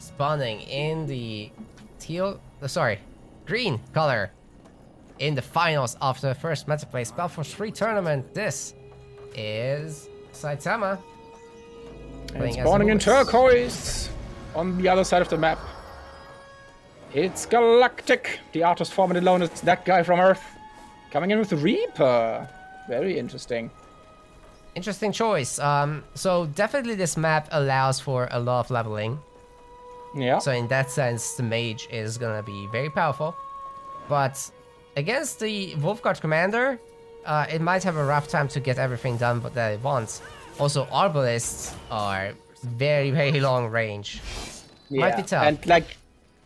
spawning in the green color in the finals of the first Metaplay SpellForce 3 tournament. This is Saitama. And spawning in turquoise on the other side of the map. It's Galactic, the artist formerly known as that guy from Earth, coming in with Reaper. Very interesting. Interesting choice. So definitely this map allows for a lot of leveling. Yeah. So in that sense, the mage is gonna be very powerful. But against the Wolfguard commander, it might have a rough time to get everything done that it wants. Also, arbalists are very, very long range. Yeah. Might be tough. And like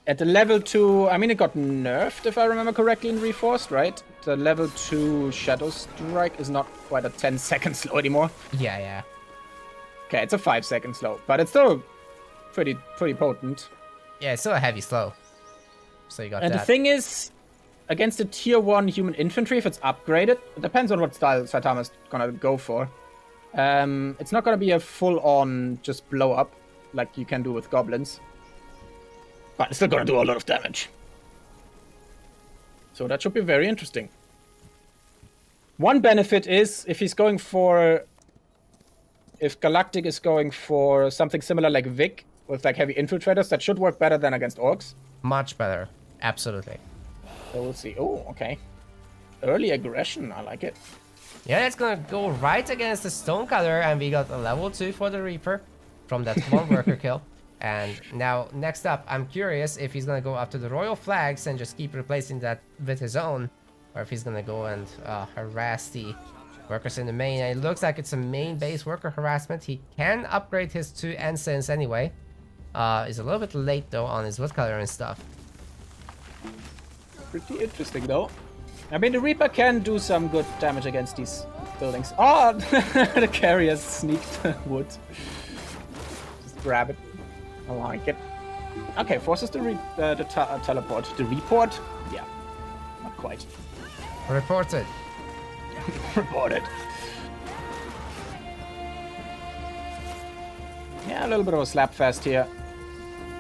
at the level 2, I mean, it got nerfed if I remember correctly in Reforced, right? The level 2 Shadow Strike is not quite a 10-second slow anymore. Yeah. Okay, it's a 5-second slow, but it's still pretty potent. Yeah, it's still a heavy slow. So you got and that. The thing is, against the tier 1 human infantry, if it's upgraded, it depends on what style Saitama's gonna go for. It's not gonna be a full-on just blow up like you can do with goblins. But it's still gonna do a lot of damage. So that should be very interesting. One benefit is if Galactic is going for something similar like Vic with like heavy infiltrators, that should work better than against Orcs. Much better. Absolutely. So we'll see. Oh, okay. Early aggression, I like it. Yeah, it's gonna go right against the Stonecutter, and we got a level 2 for the Reaper from that one worker kill. And now, next up, I'm curious if he's gonna go after the Royal Flags and just keep replacing that with his own, or if he's gonna go and harass the workers in the main. And it looks like it's a main-based worker harassment. He can upgrade his 2 ensigns anyway. He's a little bit late, though, on his woodcutter and stuff. Pretty interesting, though. I mean, the Reaper can do some good damage against these buildings. Oh, the carrier sneaked wood. Just grab it. I like it. Okay, forces the teleport. The report? Yeah, not quite. Reported. Reported. Yeah, a little bit of a slap fest here.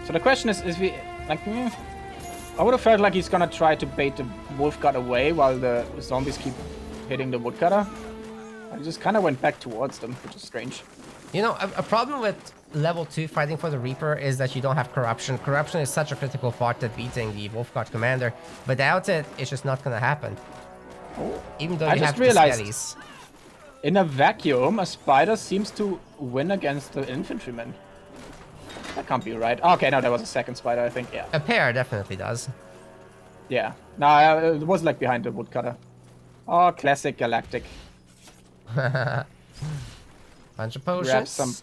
So the question is we like? I would have felt like he's gonna try to bait the Wolfguard away while the zombies keep hitting the woodcutter. I just kind of went back towards them, which is strange. You know, a problem with level 2 fighting for the Reaper is that you don't have corruption. Corruption is such a critical part at beating the Wolfguard commander. Without it, it's just not gonna happen. Oh, even though I you just have realized, the skellies. In a vacuum, a spider seems to win against the infantryman. That can't be right. Okay, no, there was a second spider, I think, yeah. A pair definitely does. Yeah. No, it was like behind the woodcutter. Oh, classic Galactic. Bunch of potions. Grab some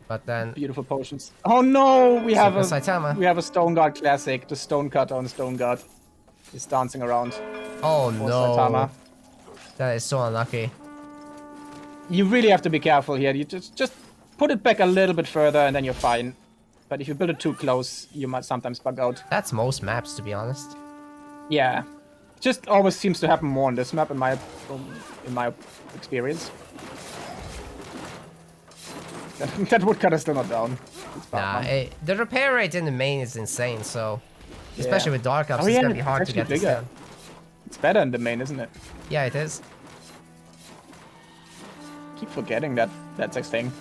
but then beautiful potions. Oh no, we have a Saitama. We have a Stoneguard classic. The Stonecutter on Stoneguard is dancing around. Oh no. Saitama. That is so unlucky. You really have to be careful here. You just put it back a little bit further and then you're fine. But if you build it too close, you might sometimes bug out. That's most maps, to be honest. Yeah. It just always seems to happen more on this map in my experience. That woodcutter's still not down. Nah, the repair rate in the main is insane, so... Especially with Dark Ops, it's gonna be hard to get this done. It's better in the main, isn't it? Yeah, it is. Keep forgetting that's a thing.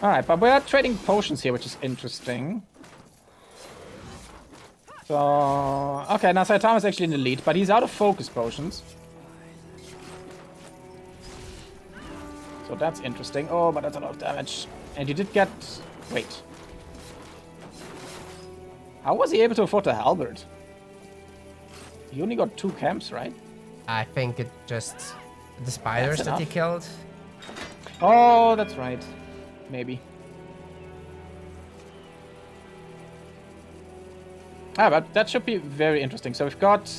Alright, but we're trading potions here, which is interesting. So... Okay, now Saitama's actually in the lead, but he's out of focus potions. So that's interesting. Oh, but that's a lot of damage. And you did get... Wait. How was he able to afford the halberd? He only got 2 camps, right? I think it just... The spiders that he killed. Oh, that's right. Maybe. Ah, but that should be very interesting. So we've got...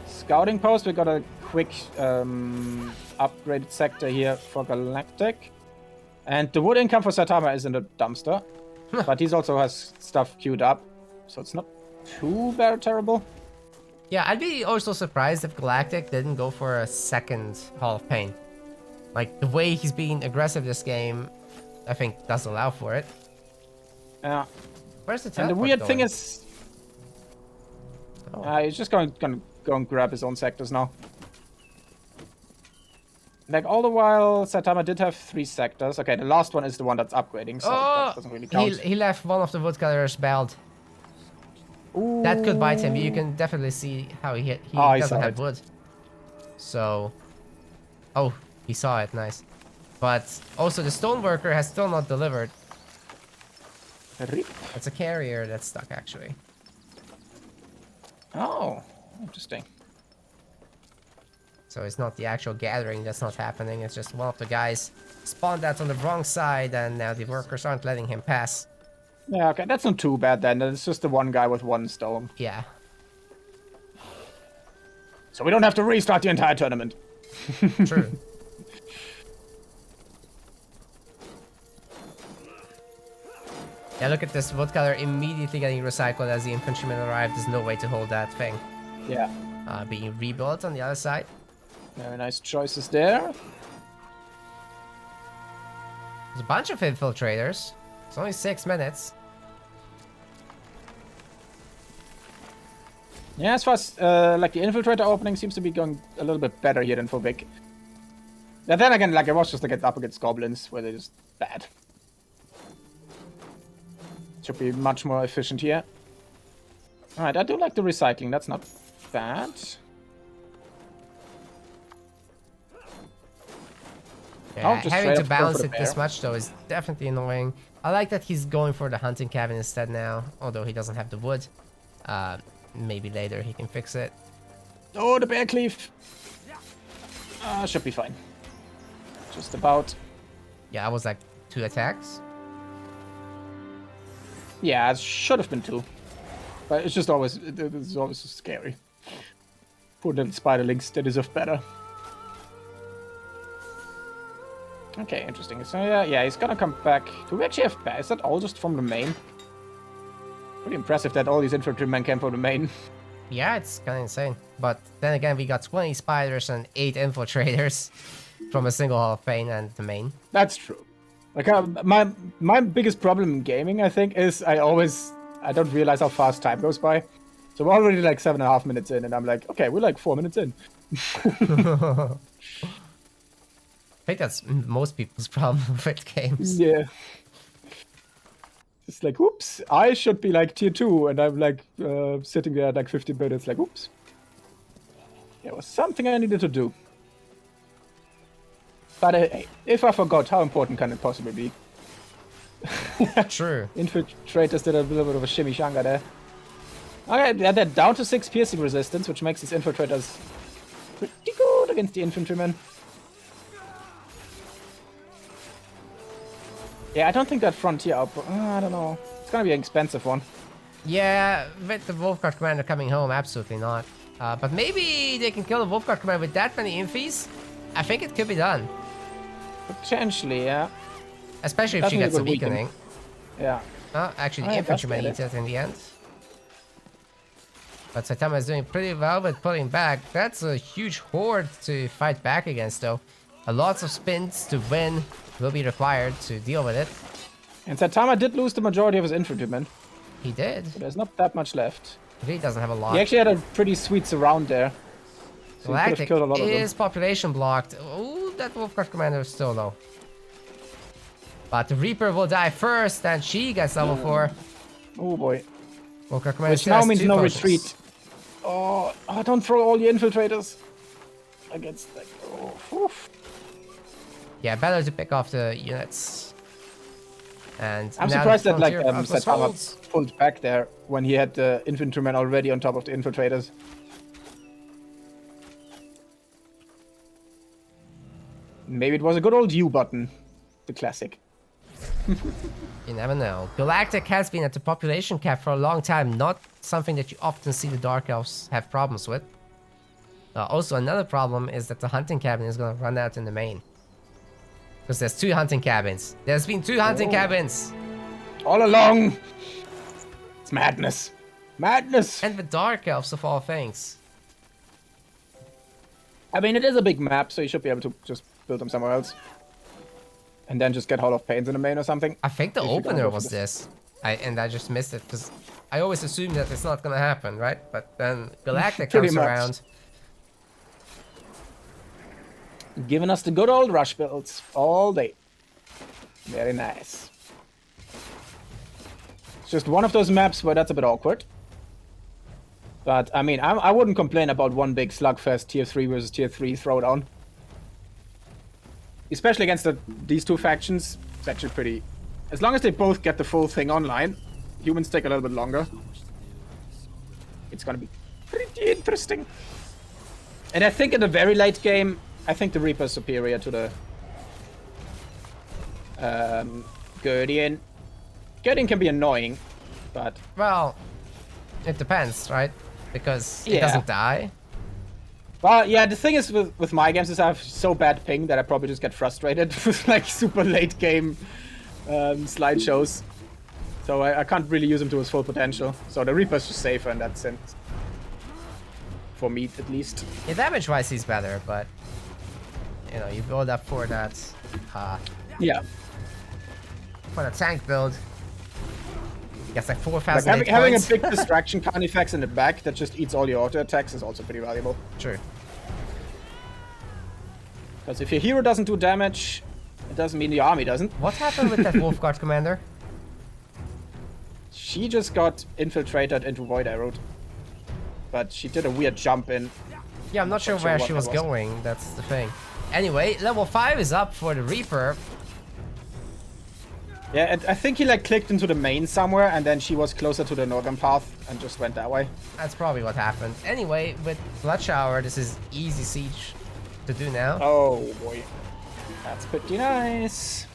Scouting post. We've got a quick... upgraded sector here for Galactic. And the wood income for Saitama is in the dumpster. But he also has stuff queued up. So it's not too bad terrible. Yeah, I'd be also surprised if Galactic didn't go for a second Hall of Pain. Like, the way he's being aggressive this game, I think does allow for it. Yeah. Where's the And teleport the weird going? thing is, he's just gonna go and grab his own sectors now. Like, all the while, Saitama did have 3 sectors. Okay, the last one is the one that's upgrading, so that doesn't really count. He left one of the woodcutter's belt. Ooh. That could bite him. You can definitely see how he I doesn't saw have it. wood. So, oh, he saw it. Nice. But also the stoneworker has still not delivered. Rip. It's a carrier that's stuck actually. Oh, interesting. So it's not the actual gathering that's not happening. It's just one of the guys spawned out on the wrong side, and now the workers aren't letting him pass. Yeah, okay, that's not too bad then. It's just the one guy with 1 stone. Yeah. So we don't have to restart the entire tournament. True. Yeah, look at this woodcutter immediately getting recycled as the infantryman arrived. There's no way to hold that thing. Yeah. Being rebuilt on the other side. Very nice choices there. There's a bunch of infiltrators. It's only 6 minutes. Yeah, as far as like the infiltrator opening seems to be going a little bit better here than for Vic. Yeah, then again, like it was just like up against goblins where they're just bad. Should be much more efficient here. Alright, I do like the recycling, that's not bad. Yeah, just having straight to up go balance for the it this bear. much though is definitely annoying. I like that he's going for the hunting cabin instead now, although he doesn't have the wood. Maybe later he can fix it. Oh, the bear cleave! Should be fine. Just about. Yeah, I was like 2 attacks. Yeah, it should have been 2. But it's just always, it's always so scary. Poor little spiderlings, they deserve better. Okay, interesting. So yeah, he's gonna come back. Do we actually have bear? Is that all just from the main? Pretty impressive that all these infantrymen came from the main. Yeah, it's kind of insane. But then again, we got 20 spiders and 8 infiltrators from a single Hall of Fame and the main. That's true. Like my biggest problem in gaming, I think, is I don't realize how fast time goes by. So we're already like 7.5 minutes in, and I'm like, okay, we're like 4 minutes in. I think that's most people's problem with games. Yeah. It's like, whoops, I should be like tier 2, and I'm like sitting there at like 15 minutes, like, whoops. There was something I needed to do. But hey, if I forgot, how important can it possibly be? True. Infiltrators did a little bit of a shimmy-shanga there. Okay, yeah, they're down to 6 piercing resistance, which makes these infiltrators pretty good against the infantrymen. Yeah, I don't think that frontier outpost... I don't know. It's gonna be an expensive one. Yeah, with the Wolfguard commander coming home, absolutely not. But maybe they can kill the Wolfguard commander with that many infies. I think it could be done. Potentially, yeah. Especially if she gets a Definitely could weakening. Yeah. Actually, the Oh, yeah, infantryman that's eats it in the end. But Saitama is doing pretty well with pulling back. That's a huge horde to fight back against, though. Lots of spins to win will be required to deal with it. And Saitama did lose the majority of his infantrymen. He did. So there's not that much left. He really doesn't have a lot. He actually had a pretty sweet surround there. So he could have Galactic killed a lot of them. is population blocked. Ooh, that Wolfguard commander is still low. But the Reaper will die first, and she gets level 4. Oh boy. Wolfguard commander Which still now has means 2 no potions. retreat. Oh, don't throw all your infiltrators against like. Oh, oof. Yeah, better to pick off the units. And I'm now surprised the that like frontier outpost holds. Saitama pulled back there when he had the infantrymen already on top of the infiltrators. Maybe it was a good old U button, the classic. You never know. Galactic has been at the population cap for a long time, not something that you often see the Dark Elves have problems with. Also, another problem is that the hunting cabin is going to run out in the main. Because there's 2 hunting cabins. There's been 2 hunting cabins! All along! It's madness. Madness! And the Dark Elves of all things. I mean, it is a big map, so you should be able to just build them somewhere else. And then just get Hall of Pains in the main or something. I think the If you're gonna opener go for was this. this. And I just missed it because I always assume that it's not gonna happen, right? But then Galactic Pretty comes much. around. Giving us the good old rush builds all day. Very nice. It's just one of those maps where that's a bit awkward. But, I mean, I wouldn't complain about one big slugfest tier 3 versus tier 3 throwdown. Especially against these two factions, it's actually pretty... As long as they both get the full thing online, humans take a little bit longer. It's gonna be pretty interesting. And I think in the very late game, I think the Reaper is superior to the Guardian. Guardian can be annoying, but... Well, it depends, right? Because it Yeah. doesn't die. Well, yeah, the thing is with my games is I have so bad ping that I probably just get frustrated with like super late game slideshows. So I can't really use him to his full potential. So the Reaper's just safer in that sense. For me, at least. Yeah, damage-wise, he's better, but you know, you build up for that, Yeah. for the tank build. He gets like 4,000 Like hit having a points. big distraction carnifex in the back that just eats all your auto attacks is also pretty valuable. True. Because if your hero doesn't do damage, it doesn't mean the army doesn't. What happened with that Wolfguard commander? She just got infiltrated into Void Arrowed. But she did a weird jump in. Yeah, I'm not sure Not sure where what she that was was. going. That's the thing. Anyway, level 5 is up for the Reaper. Yeah, I think he like clicked into the main somewhere and then she was closer to the northern path and just went that way. That's probably what happened. Anyway, with Blood Shower, this is easy siege to do now. Oh boy. That's pretty nice.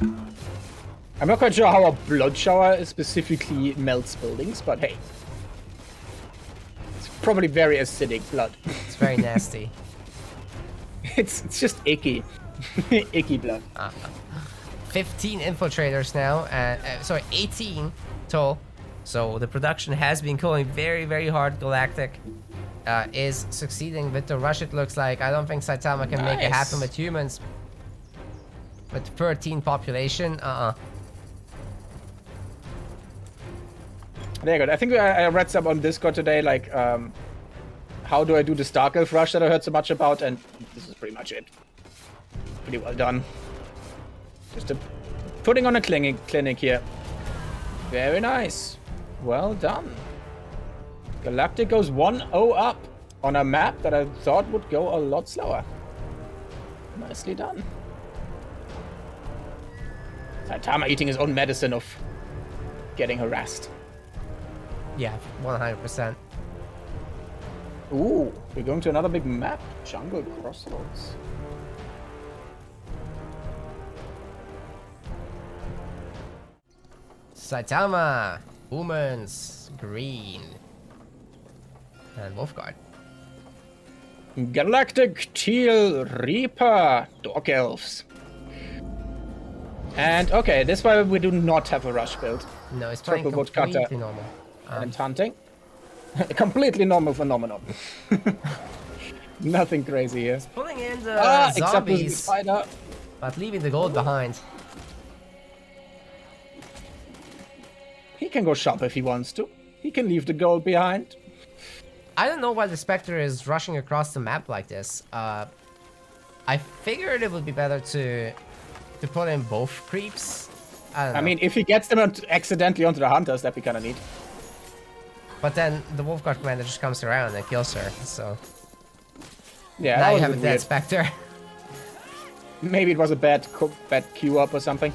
I'm not quite sure how a blood shower specifically melts buildings, but hey. It's probably very acidic blood. It's very nasty. It's just icky. Icky blood. 15 infiltrators now, sorry, 18 total. So the production has been going very, very hard. Galactic is succeeding with the rush, it looks like. I don't think Saitama can make it happen Nice. with humans. With 13 population, There you go. I think I read some on Discord today, like, how do I do the Stark Elf rush that I heard so much about, and this is pretty much it. Pretty well done. Just putting on a clinic here. Very nice. Well done. Galactic goes 1-0 up on a map that I thought would go a lot slower. Nicely done. Saitama eating his own medicine of getting harassed. yeah, 100%. Ooh, we're going to another big map. Jungle Crossroads. Saitama, humans, green, and Wolfguard. Galactic Teal Reaper Dog Elves. And okay, this way we do not have a rush build. No, it's playing Triple woodcutter. completely normal. And hunting. A completely normal phenomenon. Nothing crazy here. Pulling in the Except with the zombies, spider. but leaving the gold behind. He can go shop if he wants to. He can leave the gold behind. I don't know why the Spectre is rushing across the map like this. I figured it would be better to put in both creeps. I don't know. I mean, if he gets them accidentally onto the hunters, that'd be kind of neat. But then the Wolfguard commander just comes around and kills her, so... Yeah, now that you was have a bit dead weird. Spectre. Maybe it was a bad queue up or something.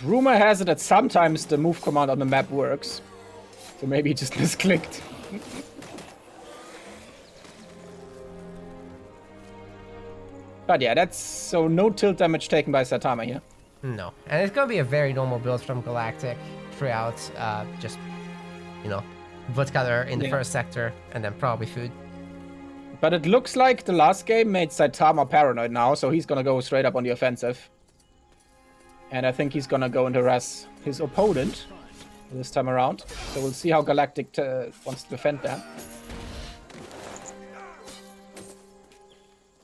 Rumor has it that sometimes the move command on the map works. So maybe he just misclicked. But yeah, that's so no tilt damage taken by Saitama here. No. And it's gonna be a very normal build from Galactic throughout, just, you know, woodcutter in the Yeah. first sector, and then probably food. But it looks like the last game made Saitama paranoid now, so he's gonna go straight up on the offensive. And I think he's gonna go and harass his opponent this time around. So we'll see how Galactic wants to defend that.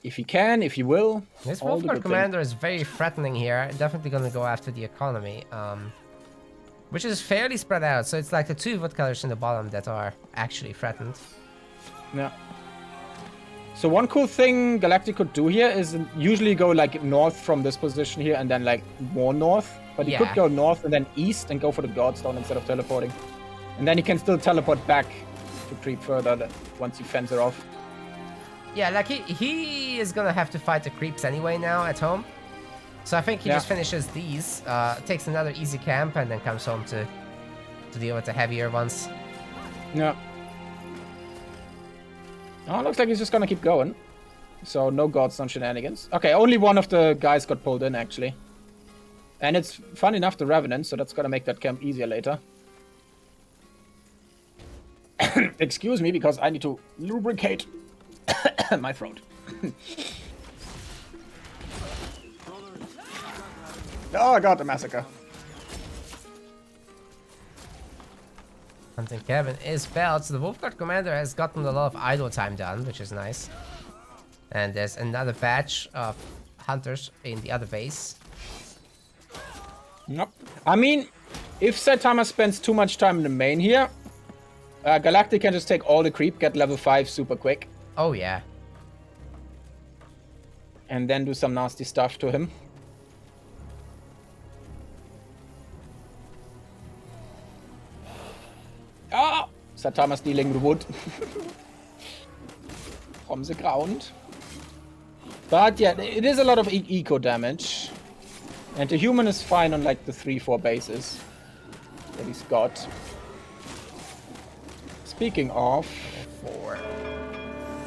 If he can, if he will. This all the Wolfguard good commander is very threatening here. Definitely gonna go after the economy. Which is fairly spread out, so it's like the 2 woodcutters in the bottom that are actually threatened. Yeah. So one cool thing Galactic could do here is usually go like north from this position here and then like more north. But he could go north and then east and go for the Godstone instead of teleporting. And then he can still teleport back to creep further once he fends her off. Yeah, like he is gonna have to fight the creeps anyway now at home. So I think he just finishes these, takes another easy camp, and then comes home to deal with the heavier ones. Yeah. Oh, looks like he's just gonna keep going. So no Godstone shenanigans. Okay, only one of the guys got pulled in actually. And it's fun enough the Revenant, so that's gonna make that camp easier later. Excuse me, because I need to lubricate my throat. Oh, I got the massacre. Hunting cabin is felled, so the Wolfguard commander has gotten a lot of idle time done, which is nice. And there's another batch of hunters in the other base. Nope. I mean, if Saitama spends too much time in the main here, Galactic can just take all the creep, get level 5 super quick. Oh yeah. And then do some nasty stuff to him. Ah! Saitama stealing the wood. From the ground. But yeah, it is a lot of eco damage. And the human is fine on like the 3-4 bases that he's got. Speaking of... 4.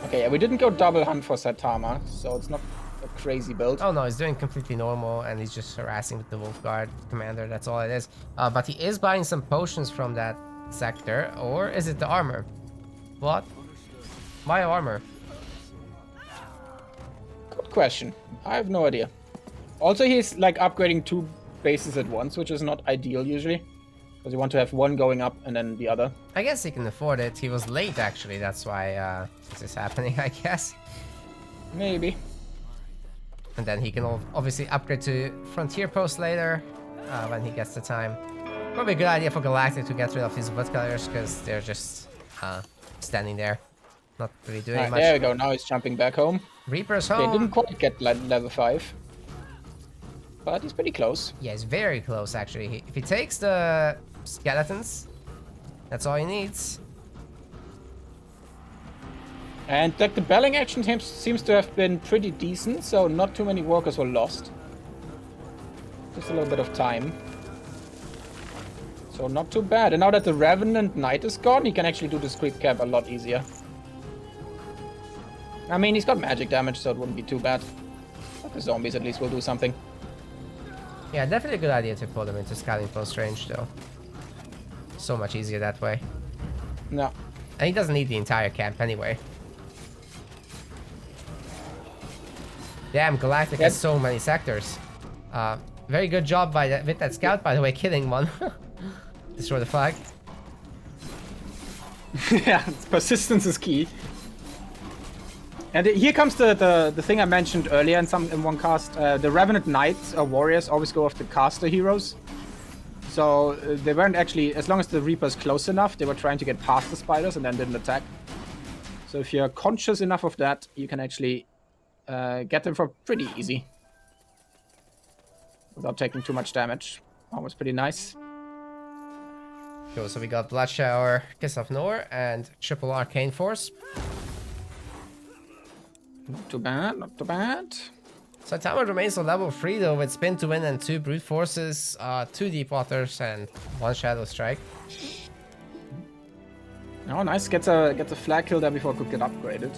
Okay, yeah, we didn't go double hunt for Saitama, so it's not a crazy build. Oh no, he's doing completely normal, and he's just harassing with the Wolfguard commander, that's all it is. But he is buying some potions from that sector, or is it the armor? What? Why armor? Good question. I have no idea. Also, he's like upgrading 2 bases at once, which is not ideal usually. Because you want to have one going up and then the other. I guess he can afford it. He was late actually, that's why this is happening, I guess. Maybe. And then he can obviously upgrade to Frontier Post later, when he gets the time. Probably a good idea for Galactic to get rid of these woodcutters, because they're just standing there. Not really doing much. There we go, now he's jumping back home. Reaper's home. They didn't quite get level 5. But he's pretty close. Yeah, he's very close actually. If he takes the skeletons, that's all he needs. And like the belling action seems to have been pretty decent, so not too many workers were lost. Just a little bit of time. So not too bad. And now that the Revenant Knight is gone, he can actually do this creep camp a lot easier. I mean, he's got magic damage, so it wouldn't be too bad. But the zombies at least will do something. Yeah, definitely a good idea to pull them into scouting post range though. So much easier that way. No. And he doesn't need the entire camp anyway. Damn, Galactic has so many sectors. Very good job with that scout, by the way, killing one. Destroy the flag. Yeah, persistence is key. And here comes the thing I mentioned earlier in one cast. The Revenant Knights or Warriors always go after caster heroes. So they weren't actually, as long as the Reaper's close enough, they were trying to get past the spiders and then didn't attack. So if you're conscious enough of that, you can actually get them for pretty easy. Without taking too much damage. Always pretty nice. Cool, so we got Blood Shower, Kiss of Nor, and Triple Arcane Force. Not too bad, not too bad. Saitama remains on level 3 though, with Spin to Win and 2 Brute Forces, 2 Deep Waters, and 1 Shadow Strike. Oh, nice. Gets a flag kill there before it could get upgraded.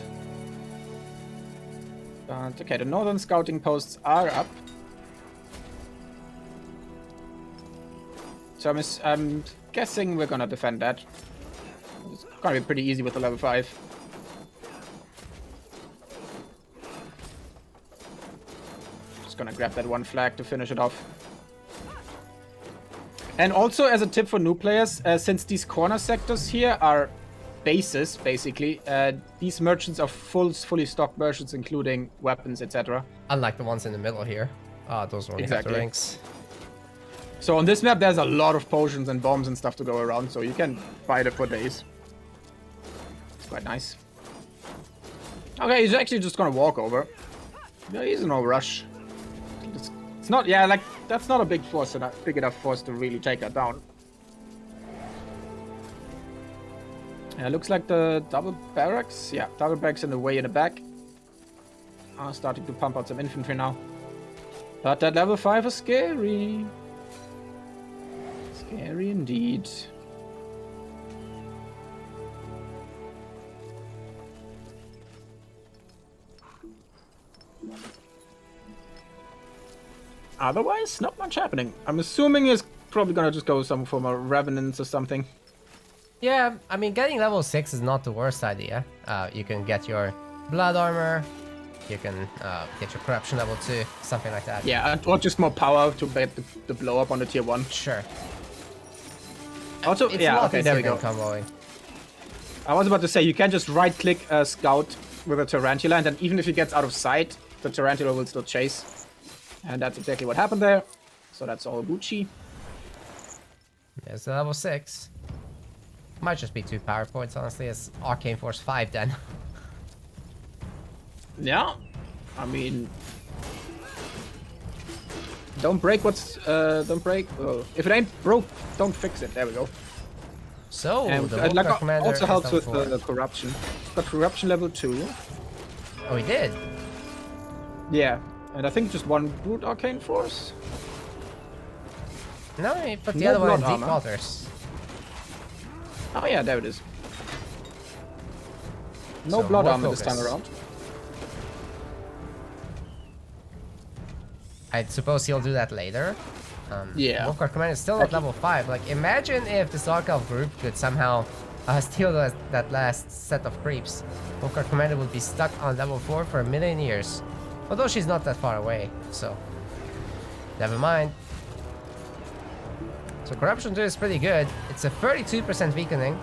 But okay, the northern scouting posts are up. So I'm guessing we're gonna defend that. It's gonna be pretty easy with the level 5. Just gonna grab that one flag to finish it off. And also as a tip for new players, since these corner sectors here are bases, basically. These merchants are fully stocked merchants, including weapons, etc. Unlike the ones in the middle here. Those only have the ranks. So on this map, there's a lot of potions and bombs and stuff to go around, so you can fight it for days. It's quite nice. Okay, he's actually just gonna walk over. Yeah, he's in no rush. It's not, yeah, like, that's not a big force, big enough force to really take that down. Yeah, looks like the double barracks. Yeah, double barracks in the way in the back. Are starting to pump out some infantry now. But that level 5 is scary. Scary indeed. Otherwise, not much happening. I'm assuming he's probably gonna just go some form of revenants or something. Yeah, I mean, getting level 6 is not the worst idea. You can get your blood armor, you can get your corruption level 2, something like that. Yeah, or just more power to bet the blow up on the tier 1. Sure. Also, It's yeah, not okay, easier there we go. than comboing. I was about to say, you can just right-click a scout with a tarantula, and then even if he gets out of sight, the tarantula will still chase. And that's exactly what happened there. So that's all Gucci. There's the level 6. Might just be 2 power points, honestly. It's Arcane Force 5 then. Yeah, I mean, don't break what's don't break. If it ain't broke, don't fix it. There we go. So And the like, Wolfguard Commander also is helps done with for. the corruption. Got corruption level 2. Oh, he did. Yeah, and I think just one brute arcane force. No, he put the No other one in blood deep armor. waters. Oh yeah, there it is. No So blood more armor this time focus. around. I suppose he'll do that later. Yeah. Wolfguard Commander is still at level 5. Like, imagine if the Dark Elf group could somehow steal that last set of creeps. Wolfguard Commander would be stuck on level 4 for a million years. Although she's not that far away, so never mind. So Corruption 2 is pretty good. It's a 32% weakening.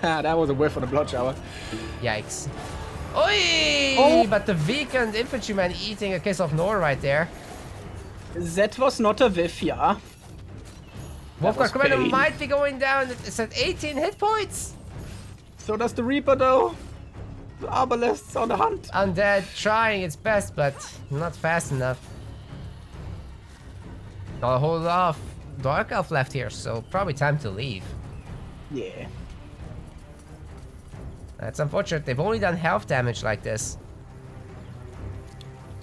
That was a whiff on the blood shower. Yikes. Oi! Oh. But the weakened infantryman eating a kiss of Nor right there. That was not a whiff, yeah. That was Wolfguard Commander pain. might be going down. It's at 18 hit points. So does the Reaper though. The Arbalest's on the hunt. Undead trying its best, but not fast enough. Not a whole lot of Dark Elf left here, so probably time to leave. Yeah. That's unfortunate. They've only done health damage like this.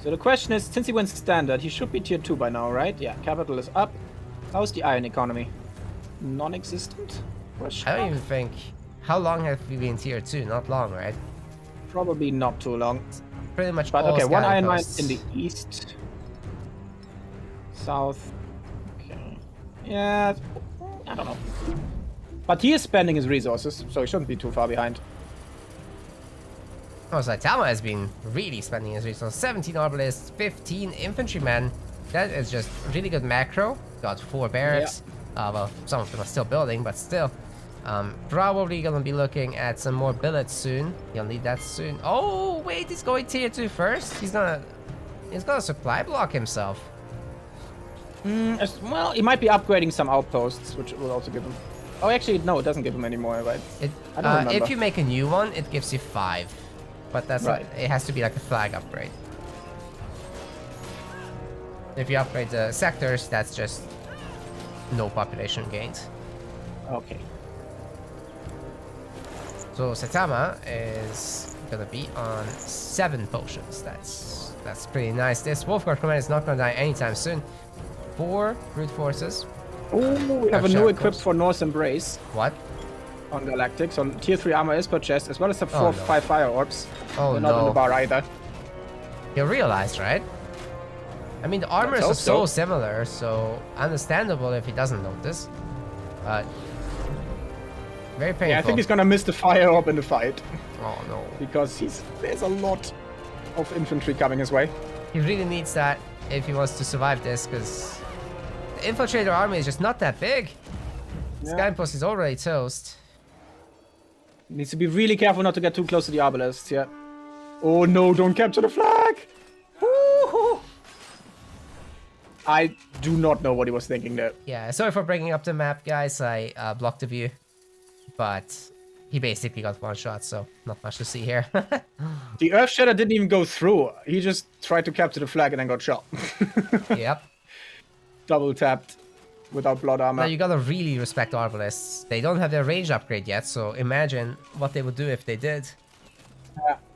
So the question is, since he went standard, he should be tier 2 by now, right? Yeah, capital is up. How's the iron economy? Non-existent? Question I don't mark? even think... How long have we been tier 2? Not long, right? Probably not too long. Pretty much But all okay, one scouting iron mine posts. in the east. South. Okay. Yeah, I don't know. But he is spending his resources, so he shouldn't be too far behind. Oh, Saitama has been really spending his resources. 17 Arbalists, 15 Infantrymen. That is just really good macro. Got 4 barracks. Well, some of them are still building, but still. Probably gonna be looking at some more billets soon. You'll need that soon. Oh, wait, he's going tier 2 first? He's gonna supply block himself. Well, he might be upgrading some outposts, which will also give him... Oh, actually, no, it doesn't give him any more, right? I don't remember. If you make a new one, it gives you 5. But that's Right. it has to be like a flag upgrade. If you upgrade the sectors, that's just no population gained. Okay. So Saitama is gonna be on 7 potions. That's pretty nice. This Wolfguard Commander is not gonna die anytime soon. 4 brute forces. Oh, we have a Gotcha, new of equip course. for Norse Embrace What? on Galactic. So tier 3 armor is purchased, as well as the 4 Oh, no. 5 fire orbs. Oh, They're not in the no. bar either. You realize, right? I mean, the armors hope are so so. similar, so understandable if he doesn't notice. But very painful. Yeah, I think he's gonna miss the fire orb in the fight. Oh no. Because there's a lot of infantry coming his way. He really needs that if he wants to survive this, because the infiltrator army is just not that big. This Yeah. guy post is already toast. Needs to be really careful not to get too close to the obelisks, yeah. Oh no, don't capture the flag! Woo-hoo. I do not know what he was thinking there. Yeah, sorry for bringing up the map, guys. I blocked the view. But he basically got one shot, so not much to see here. The Earth Shatter didn't even go through. He just tried to capture the flag and then got shot. Yep. Double tapped without blood armor. Now you gotta really respect Arbalists. They don't have their range upgrade yet, so imagine what they would do if they did.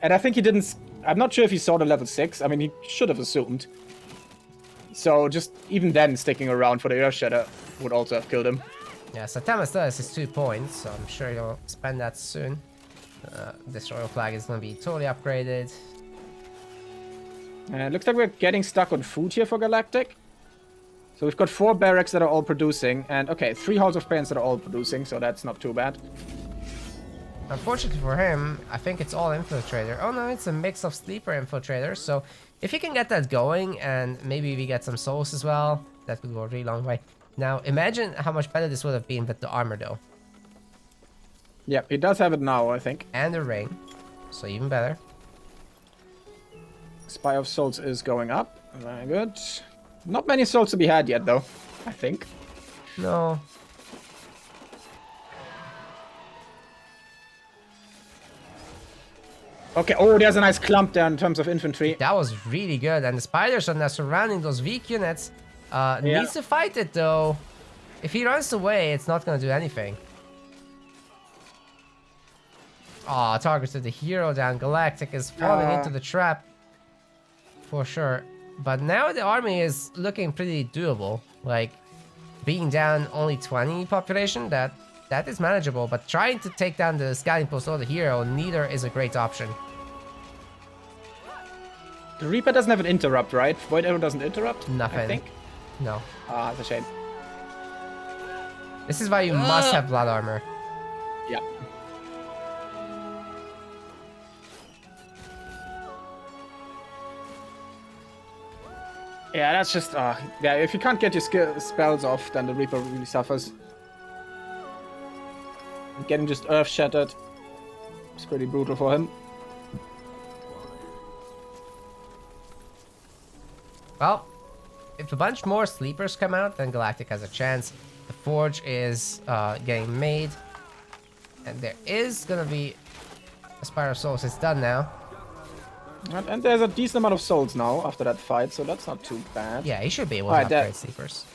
And I think he didn't... I'm not sure if he saw the level 6. I mean, he should have assumed. So just even then, sticking around for the Earth Shatter would also have killed him. Yeah, Saitama still has his 2 points, so I'm sure he'll spend that soon. This royal flag is gonna be totally upgraded. Looks like we're getting stuck on food here for Galactic. So we've got 4 barracks that are all producing, and okay, 3 halls of pains that are all producing, so that's not too bad. Unfortunately for him, I think it's all infiltrator. Oh no, it's a mix of sleeper infiltrators, so if he can get that going, and maybe we get some souls as well, that could go a really long way. Now, imagine how much better this would have been with the armor though. Yep, he does have it now, I think. And the ring, so even better. Spy of Souls is going up. Very good. Not many souls to be had yet, though, I think. No. Okay, oh, there's a nice clump there in terms of infantry. That was really good, and the spiders are now surrounding those weak units. Needs to fight it, though. If he runs away, it's not gonna do anything. Aw, targeted the hero down. Galactic is falling into the trap. For sure. But now the army is looking pretty doable. Like, being down only 20 population, that is manageable. But trying to take down the scouting post or the hero, neither is a great option. The Reaper doesn't have an interrupt, right? Void Arrow doesn't interrupt? Nothing. I think. No. Ah, that's a shame. This is why you must have blood armor. Yeah. Yeah, that's just... yeah, if you can't get your spells off, then the Reaper really suffers. Getting just Earth Shattered. It's pretty brutal for him. Well, if a bunch more sleepers come out, then Galactic has a chance. The forge is getting made. And there is gonna be a Spire of Souls. It's done now. And there's a decent amount of souls now after that fight, so that's not too bad. Yeah, he should be able to upgrade sleepers.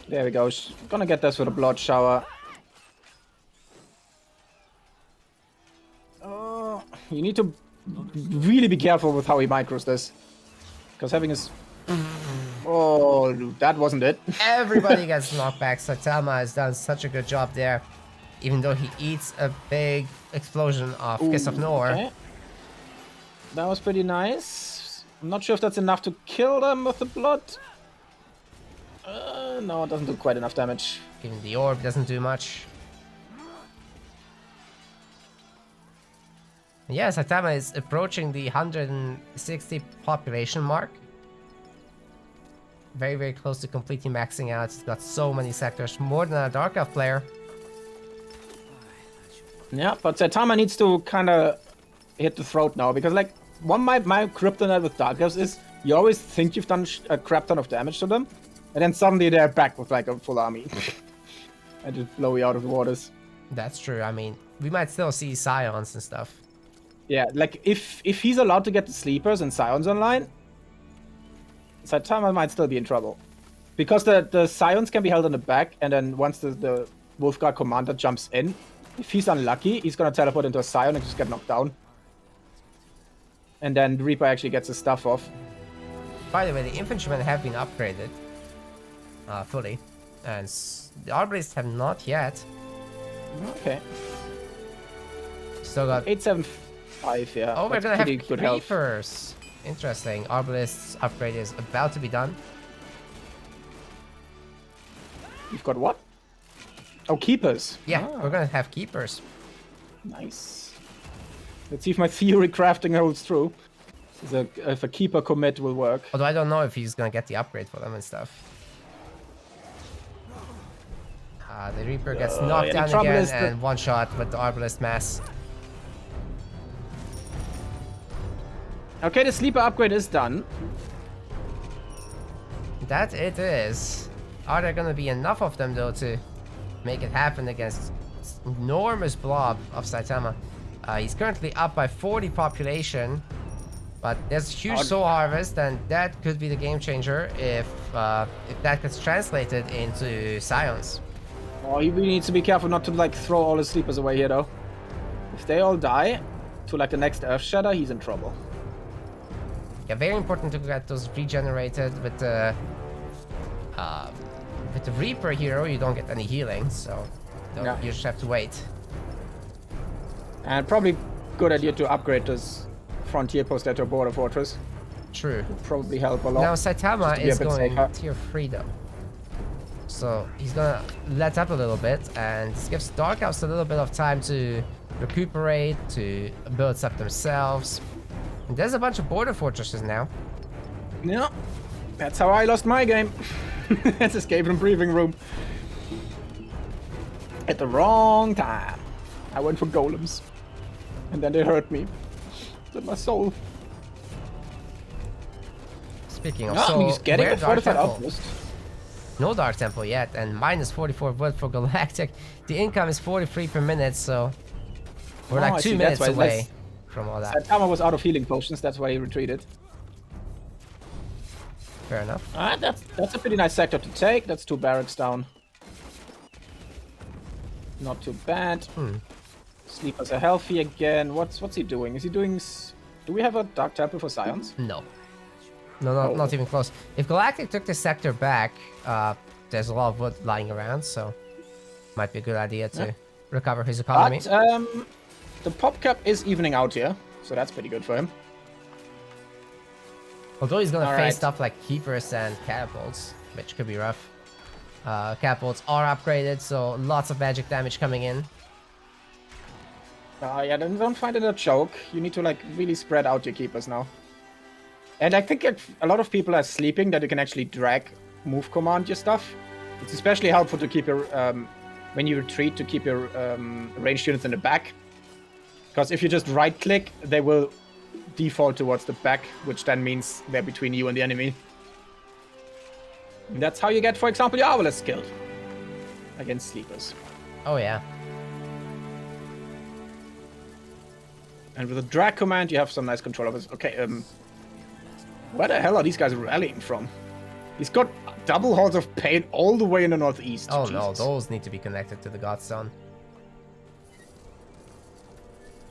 There we go. Gonna get this with a blood shower. Oh, you need to really be careful with how he micros this. Because having his... Oh, that wasn't it. Everybody gets knocked back. Saitama has done such a good job there. Even though he eats a big explosion of Kiss of Nor. Okay. That was pretty nice. I'm not sure if that's enough to kill them with the blood. No, it doesn't do quite enough damage. Even the orb doesn't do much. Yeah, Saitama is approaching the 160 population mark. Very, very close to completely maxing out. He's got so many sectors, more than a Dark Elf player. Yeah, but Saitama needs to kind of hit the throat now, because like, my kryptonite with Dark Elves is, you always think you've done a crap ton of damage to them, and then suddenly they're back with like a full army. And just blow you out of the waters. That's true. I mean, we might still see Scions and stuff. Yeah, like if he's allowed to get the sleepers and Scions online, Saitama might still be in trouble. Because the Scions can be held on the back, and then once the Wolfguard commander jumps in, if he's unlucky, he's gonna teleport into a Scion and just get knocked down. And then the Reaper actually gets his stuff off. By the way, the infantrymen have been upgraded fully, and the arbalists have not yet. Okay. Still got 875, yeah. Oh, we're gonna have good health. creepers. Interesting. Arbalists upgrade is about to be done. You've got what? Oh, keepers. Yeah, we're gonna have keepers. Nice. Let's see if my theory crafting holds true. If a keeper commit will work. Although I don't know if he's gonna get the upgrade for them and stuff. The Reaper gets knocked down again and one shot with the Arbalest Mass. Okay, the sleeper upgrade is done. That it is. Are there gonna be enough of them though to make it happen against this enormous blob of Saitama? He's currently up by 40 population, but there's a huge soul harvest, and that could be the game changer if that gets translated into Scions. Oh, he really needs to be careful not to like throw all his sleepers away here though. If they all die to like the next Earth Shatter, he's in trouble. Yeah, very important to get those regenerated with the Reaper hero. You don't get any healing, so you just have to wait. And probably good idea to upgrade this frontier post to a border fortress. True. Would probably help a lot. Now Saitama is going safer. tier 3 though. So he's gonna let up a little bit, and this gives Dark Elves a little bit of time to recuperate, to build up themselves. And there's a bunch of border fortresses now. Yeah, that's how I lost my game. Let's escape from briefing room. At the wrong time. I went for golems. And then they hurt me. With my soul. Speaking of soul, he's getting a Dark fortified Temple? outpost. No Dark Temple yet, and minus 44 wood for Galactic. The income is 43 per minute, so we're like 2 minutes away from all that. Saitama was out of healing potions, that's why he retreated. Fair enough. Alright, that's a pretty nice sector to take. That's 2 barracks down. Not too bad. Sleepers are healthy again. What's he doing? Is he doing... Do we have a Dark Temple for Scions? No. No, not even close. If Galactic took the sector back, there's a lot of wood lying around, so might be a good idea to recover his economy. But the pop cap is evening out here, so that's pretty good for him. Although he's gonna face stuff like keepers and catapults, which could be rough. Catapults are upgraded, so lots of magic damage coming in. Yeah, then don't find it a joke. You need to like really spread out your keepers now. And I think a lot of people are sleeping that you can actually drag move command your stuff. It's especially helpful to keep your when you retreat, to keep your ranged units in the back. Because if you just right click, they will default towards the back, which then means they're between you and the enemy. And that's how you get, for example, your Arbalest killed against sleepers. Oh yeah. And with a drag command, you have some nice control of it. Okay, where the hell are these guys rallying from? He's got double Halls of Pain all the way in the northeast. Oh Jesus. no, those need to be connected to the Godstone.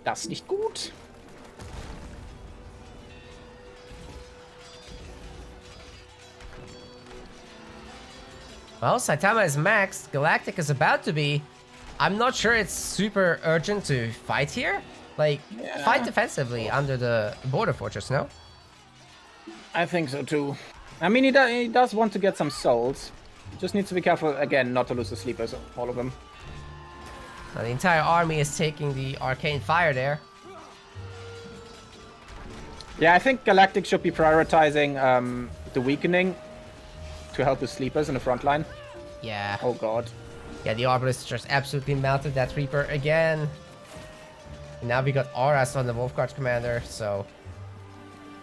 Das nicht gut. Well, Saitama is maxed. Galactic is about to be. I'm not sure it's super urgent to fight here. Like, fight defensively under the border fortress, no? I think so too. I mean, he does want to get some souls. Just needs to be careful, again, not to lose the sleepers, all of them. Now, the entire army is taking the arcane fire there. Yeah, I think Galactic should be prioritizing the weakening to help the sleepers in the front line. Yeah. Oh god. Yeah, the Arbalest just absolutely melted that Reaper again. And now we got auras on the Wolfguard commander, so...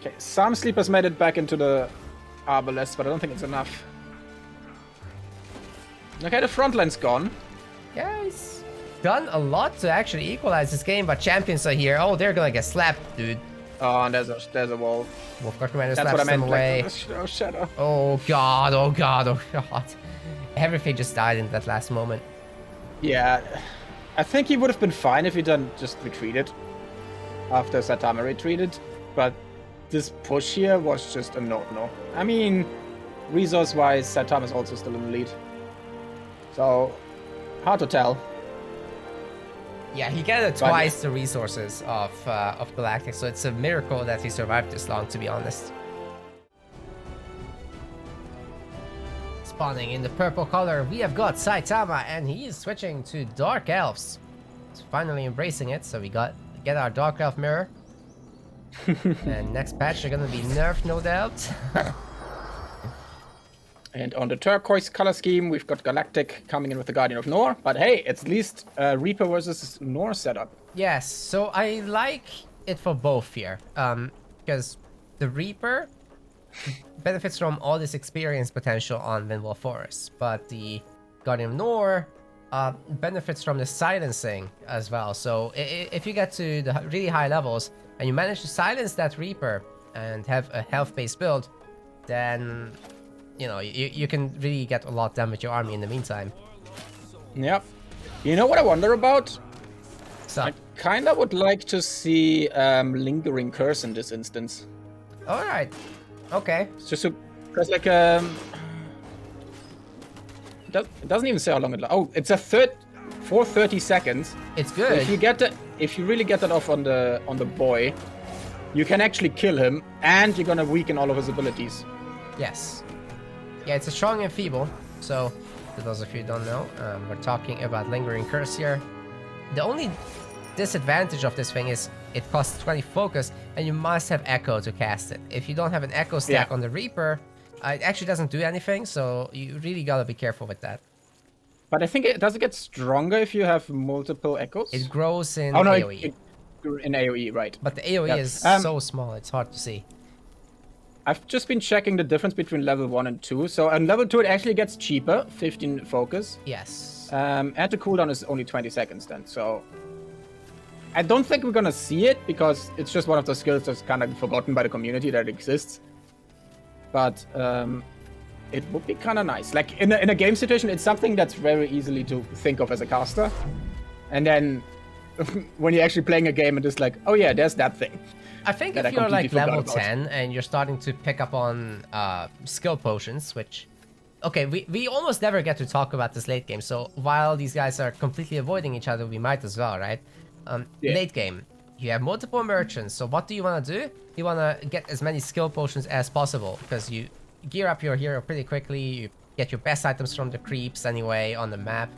Okay, some sleepers made it back into the Arbalest, but I don't think it's enough. Okay, the front line's gone. Yeah, he's done a lot to actually equalize this game, but champions are here. Oh, they're gonna get slapped, dude. Oh, and there's a wall. Wolfguard commander That's slaps what I meant, them away. Like, shadow. Oh god, oh god, oh god. Everything just died in that last moment. Yeah, I think he would have been fine if he done just retreated after Saitama retreated, but this push here was just a no-no. I mean, resource-wise, Saitama's also still in the lead. So, hard to tell. Yeah, he gathered twice the resources of Galactic, so it's a miracle that he survived this long, to be honest. Spawning in the purple color, we have got Saitama, and he is switching to Dark Elves. He's finally embracing it, so we get our Dark Elf mirror. And next patch, they're gonna be nerfed, no doubt. And on the turquoise color scheme, we've got Galactic coming in with the Guardian of Nor. But hey, it's at least Reaper versus Nor setup. Yes, so I like it for both here. Because the Reaper benefits from all this experience potential on Windwall Forest, but the Guardian of Nor benefits from the silencing as well. So if you get to the really high levels and you manage to silence that Reaper and have a health-based build, then you know you can really get a lot done with your army in the meantime. Yep. You know what I wonder about? So, I kind of would like to see Lingering Curse in this instance. all right, okay. It's just because like it doesn't even say how long it lasts. Oh, it's a for 30 seconds. It's So good. if you really get that off on the boy, you can actually kill him, and you're gonna weaken all of his abilities. Yes. Yeah, it's a strong and feeble. So, for those of you who don't know, we're talking about Lingering Curse here. The only disadvantage of this thing is it costs 20 focus, and you must have Echo to cast it. If you don't have an Echo stack on the Reaper, it actually doesn't do anything, so you really gotta be careful with that. But I think it does get stronger if you have multiple echoes. It grows in Oh no, AoE. in AoE, right? But the AoE Yeah. is so small, it's hard to see. I've just been checking the difference between level 1 and 2. So on level 2 it actually gets cheaper, 15 focus. Yes. And the cooldown is only 20 seconds then. So I don't think we're gonna see it because it's just one of those skills that's kind of forgotten by the community that it exists. But it would be kind of nice. Like in a game situation, it's something that's very easily to think of as a caster. And then when you're actually playing a game and it's like, oh yeah, there's that thing. I think that if I you're like completely level forgot about. 10 and you're starting to pick up on skill potions, which... Okay, we almost never get to talk about this late game, so while these guys are completely avoiding each other, we might as well, right? Yeah. Late game, you have multiple merchants, so what do you want to do? You want to get as many skill potions as possible, because you gear up your hero pretty quickly, you get your best items from the creeps anyway on the map,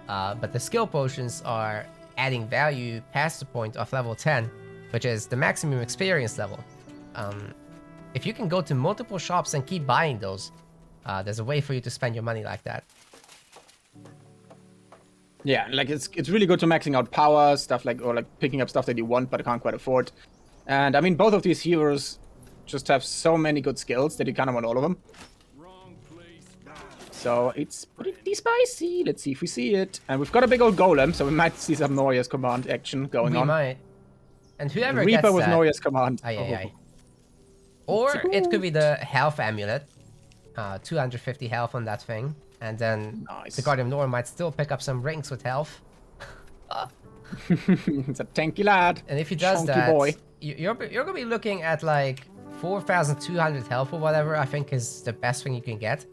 but the skill potions are adding value past the point of level 10, which is the maximum experience level. If you can go to multiple shops and keep buying those, there's a way for you to spend your money like that. Yeah, like it's really good to maxing out power, stuff like, or like picking up stuff that you want but can't quite afford. And I mean, both of these heroes just have so many good skills that you kind of want all of them. So it's pretty spicy. Let's see if we see it. And we've got a big old golem, so we might see some Noria's command action going on. We might. And whoever Reaper gets with that... Noria's command. Aye, aye, aye. Or it could be the health amulet. 250 health on that thing. And then Nice. the Guardian of Nor might still pick up some rings with health. It's a tanky lad. And if he does Chunky that, boy. you're going to be looking at like 4,200 health or whatever, I think is the best thing you can get.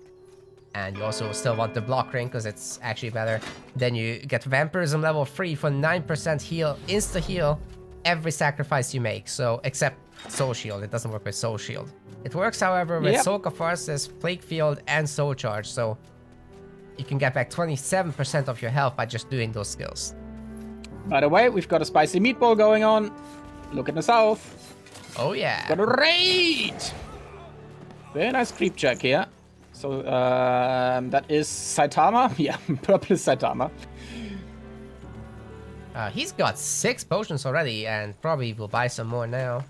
And you also still want the block ring because it's actually better. Then you get Vampirism level 3 for 9% heal, insta heal, every sacrifice you make. So, except Soul Shield, it doesn't work with Soul Shield. It works, however, with Yep. Soul Catharsis, Plague Field, and Soul Charge. So, you can get back 27% of your health by just doing those skills. By the way, we've got a spicy meatball going on. Look in the south. Oh, yeah. Got a raid! Very nice creep check here. So, that is Saitama. Yeah, purple is Saitama. He's got 6 potions already and probably will buy some more now.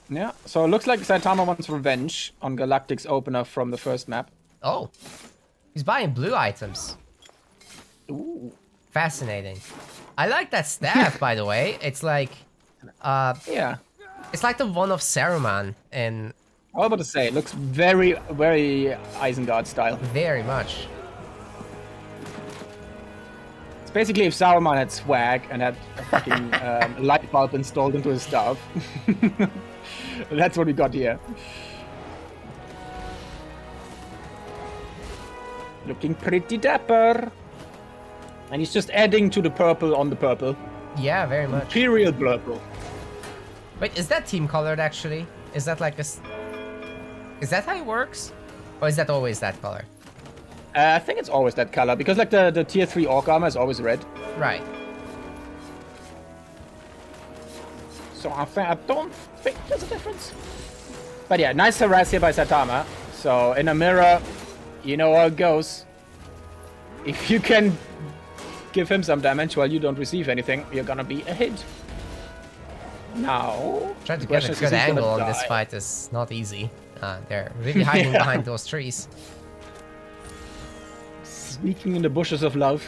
Yeah, so it looks like Saitama wants revenge on Galactic's opener from the first map. Oh, he's buying blue items. Ooh. Fascinating. I like that staff, by the way. It's like, Yeah. it's like the one of Saruman in I was about to say, it looks very, very Isengard style. very much. It's basically if Saruman had swag and had a fucking light bulb installed into his staff. That's what we got here. Looking pretty dapper. And he's just adding to the purple on the purple. Yeah, very much. Imperial purple. Wait, is that team colored actually? Is that like a... Is that how it works? Or is that always that color? I think it's always that color, because like the tier 3 orc armor is always red. Right. So I don't think there's a difference. But yeah, nice harass here by Saitama. So in a mirror, You know how it goes. If you can give him some damage while you don't receive anything, you're gonna be a hit. Now, Trying to get a good angle on this fight is not easy. They're really hiding behind those trees. Sneaking in the bushes of love.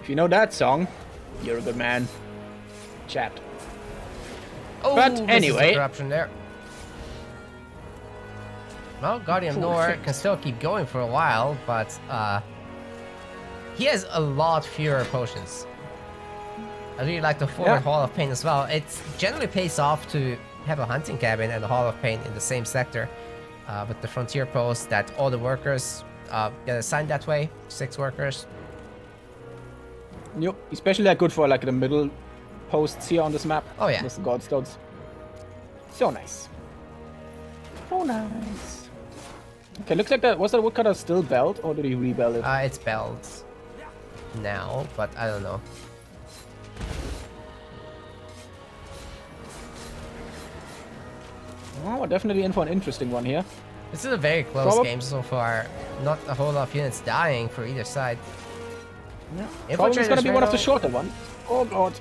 If you know that song, you're a good man. Chat. Oh, but anyway, corruption there. Well, Guardian of Nor can still keep going for a while, but he has a lot fewer potions. I really like the forward Hall of Pain as well. It generally pays off to have a hunting cabin and a Hall of Pain in the same sector, with the frontier post that all the workers get assigned that way. 6 workers. Yep, especially like good for like the middle posts here on this map. Oh yeah, with the Godstones. So nice. So nice. Okay, looks like that was that woodcutter still belled, or did he rebell it? It's belled now, but I don't know. Oh, we're definitely in for an interesting one here. This is a very close game so far. Not a whole lot of units dying for either side. Yeah. Probably gonna be one of the shorter ones. Oh god.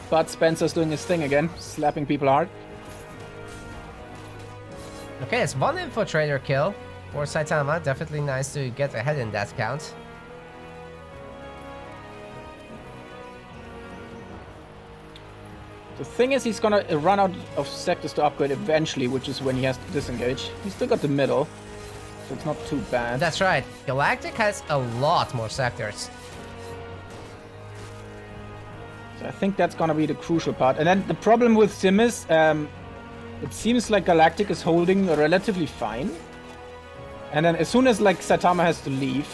But Spencer's doing his thing again, slapping people hard. Okay, it's 1 infiltrator kill for Saitama. Definitely nice to get ahead in that count. The thing is, he's gonna run out of sectors to upgrade eventually, which is when he has to disengage. He's still got the middle, so it's not too bad. That's right. Galactic has a lot more sectors. So I think that's gonna be the crucial part. And then the problem with Sim is, it seems like Galactic is holding relatively fine. And then as soon as like Saitama has to leave,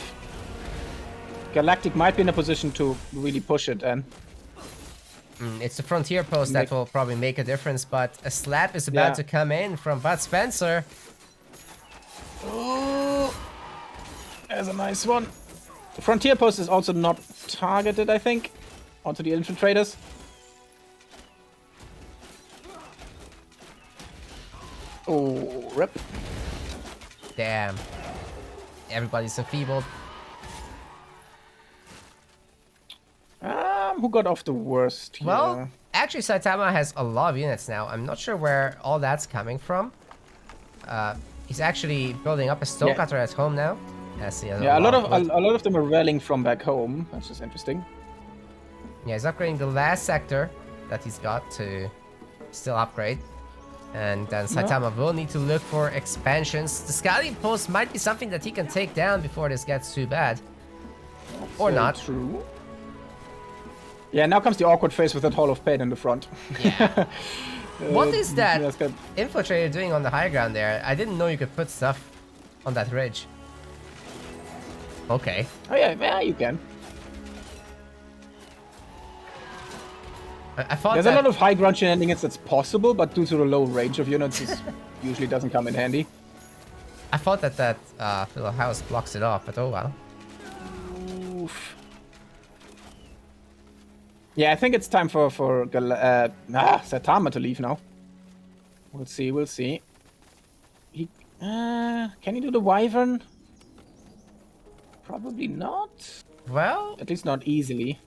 Galactic might be in a position to really push it and... It's the frontier post that will probably make a difference, but a slap is about to come in from Bud Spencer. Oh, there's a nice one. The frontier post is also not targeted, I think, onto the infiltrators. Oh, rip. Damn. Everybody's enfeebled. Who got off the worst here? Well, actually Saitama has a lot of units now. I'm not sure where all that's coming from. He's actually building up a stonecutter at home now. Yeah, a lot of them are rallying from back home. That's just interesting. Yeah, he's upgrading the last sector that he's got to still upgrade. And then Saitama will need to look for expansions. The scouting post might be something that he can take down before this gets too bad. Or not. True. Yeah, now comes the awkward phase with that Hall of Pain in the front. Yeah. What is that infiltrator doing on the high ground there? I didn't know you could put stuff on that ridge. Okay. Oh yeah, you can. I thought there's a lot of high ground shenanigans that's possible, but due to the low range of units, it usually doesn't come in handy. I thought that little house blocks it off, but oh well. Oof. Yeah, I think it's time for Saitama to leave now. We'll see. He can he do the Wyvern? Probably not. Well, at least not easily.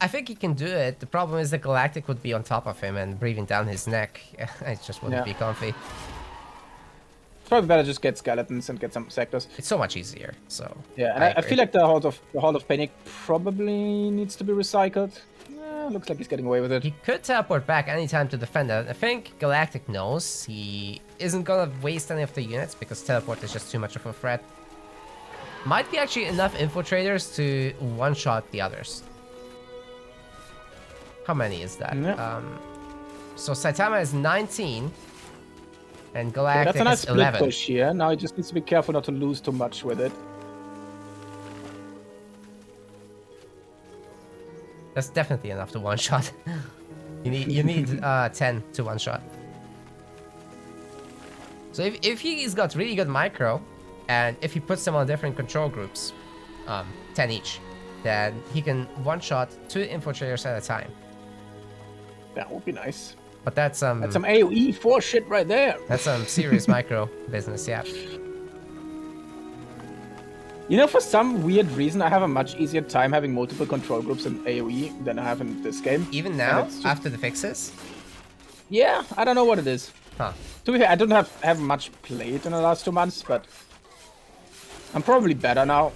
I think he can do it. The problem is the Galactic would be on top of him and breathing down his neck. It just wouldn't be comfy. It's probably better just get skeletons and get some sectors. It's so much easier. So yeah, and I feel like the Hall of Panic probably needs to be recycled. Looks like he's getting away with it. He could teleport back anytime to defend it. I think Galactic knows he isn't gonna waste any of the units because teleport is just too much of a threat. Might be actually enough infiltrators to one-shot the others. How many is that? Yeah. So Saitama is 19. And Galactic that's a nice is 11. split push here. Now he just needs to be careful not to lose too much with it. That's definitely enough to one-shot. you need 10 to one-shot. So if he's got really good micro, and if he puts them on different control groups, 10 each, then he can one-shot 2 infiltrators at a time. That would be nice. But that's some AoE 4 shit right there. That's some serious micro business, yeah. You know, for some weird reason, I have a much easier time having multiple control groups in AoE than I have in this game. Even now, after the fixes? Yeah, I don't know what it is. Huh. To be fair, I don't have much played in the last 2 months, but I'm probably better now.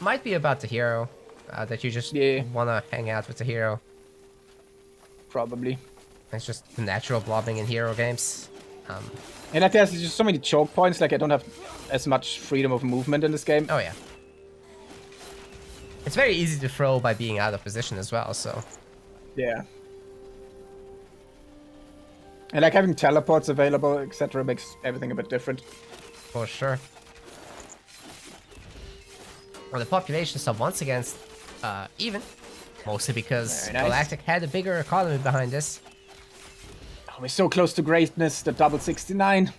Might be about the hero, that you just want to hang out with the hero. Probably. It's just the natural blobbing in hero games. And like there's just so many choke points, like I don't have as much freedom of movement in this game. Oh yeah. It's very easy to throw by being out of position as well, so... Yeah. And like having teleports available, etc. makes everything a bit different. For sure. Well, the populations are once again even. Mostly because Galactic had a bigger economy behind this. Oh, we're so close to greatness, the double 69.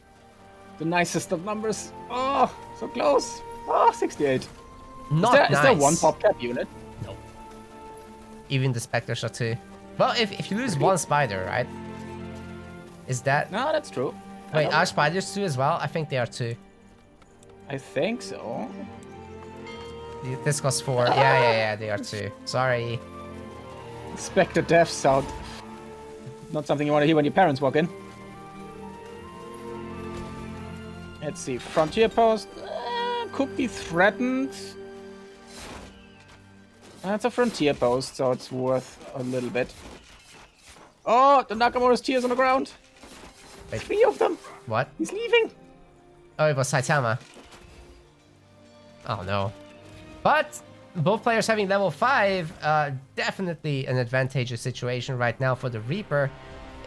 The nicest of numbers. Oh, so close. Oh, 68. Not nice. Is there one pop cap unit? No. Even the specters are 2. Well, if you lose one spider, right? Is that... No, that's true. Wait, are spiders 2 as well? I think they are 2. I think so. This costs 4. Yeah, they are 2. Sorry. Spectre death sound. Not something you want to hear when your parents walk in. Let's see. Frontier post. Could be threatened. That's a frontier post, so it's worth a little bit. Oh, the Nakamura's tears on the ground. Wait. 3 of them. What? He's leaving. Oh, it was Saitama. Oh no. But both players having level 5, definitely an advantageous situation right now for the Reaper.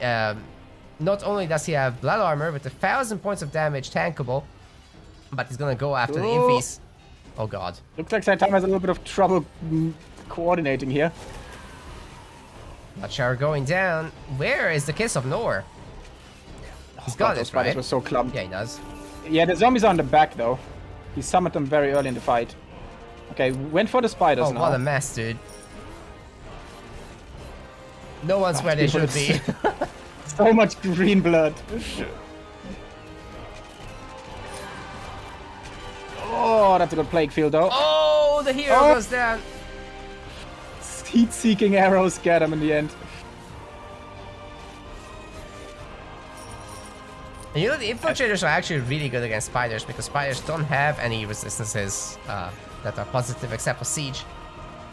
Not only does he have blood armor with 1,000 points of damage tankable, but he's gonna go after the Infies. Oh god. Looks like Saitama has a little bit of trouble coordinating here. Blood shower going down. Where is the Kiss of Nor? He's got it, right? Was so clumped. Yeah, he does. Yeah, the zombies are on the back though. He summoned them very early in the fight. Okay, went for the spiders now. Oh, what a mess, dude. No one's where they should be. So much green blood. Oh, that's a good plague field though. Oh, the hero goes down. Heat-seeking arrows get him in the end. And you know, the infiltrators are actually really good against spiders because spiders don't have any resistances that are positive except for siege.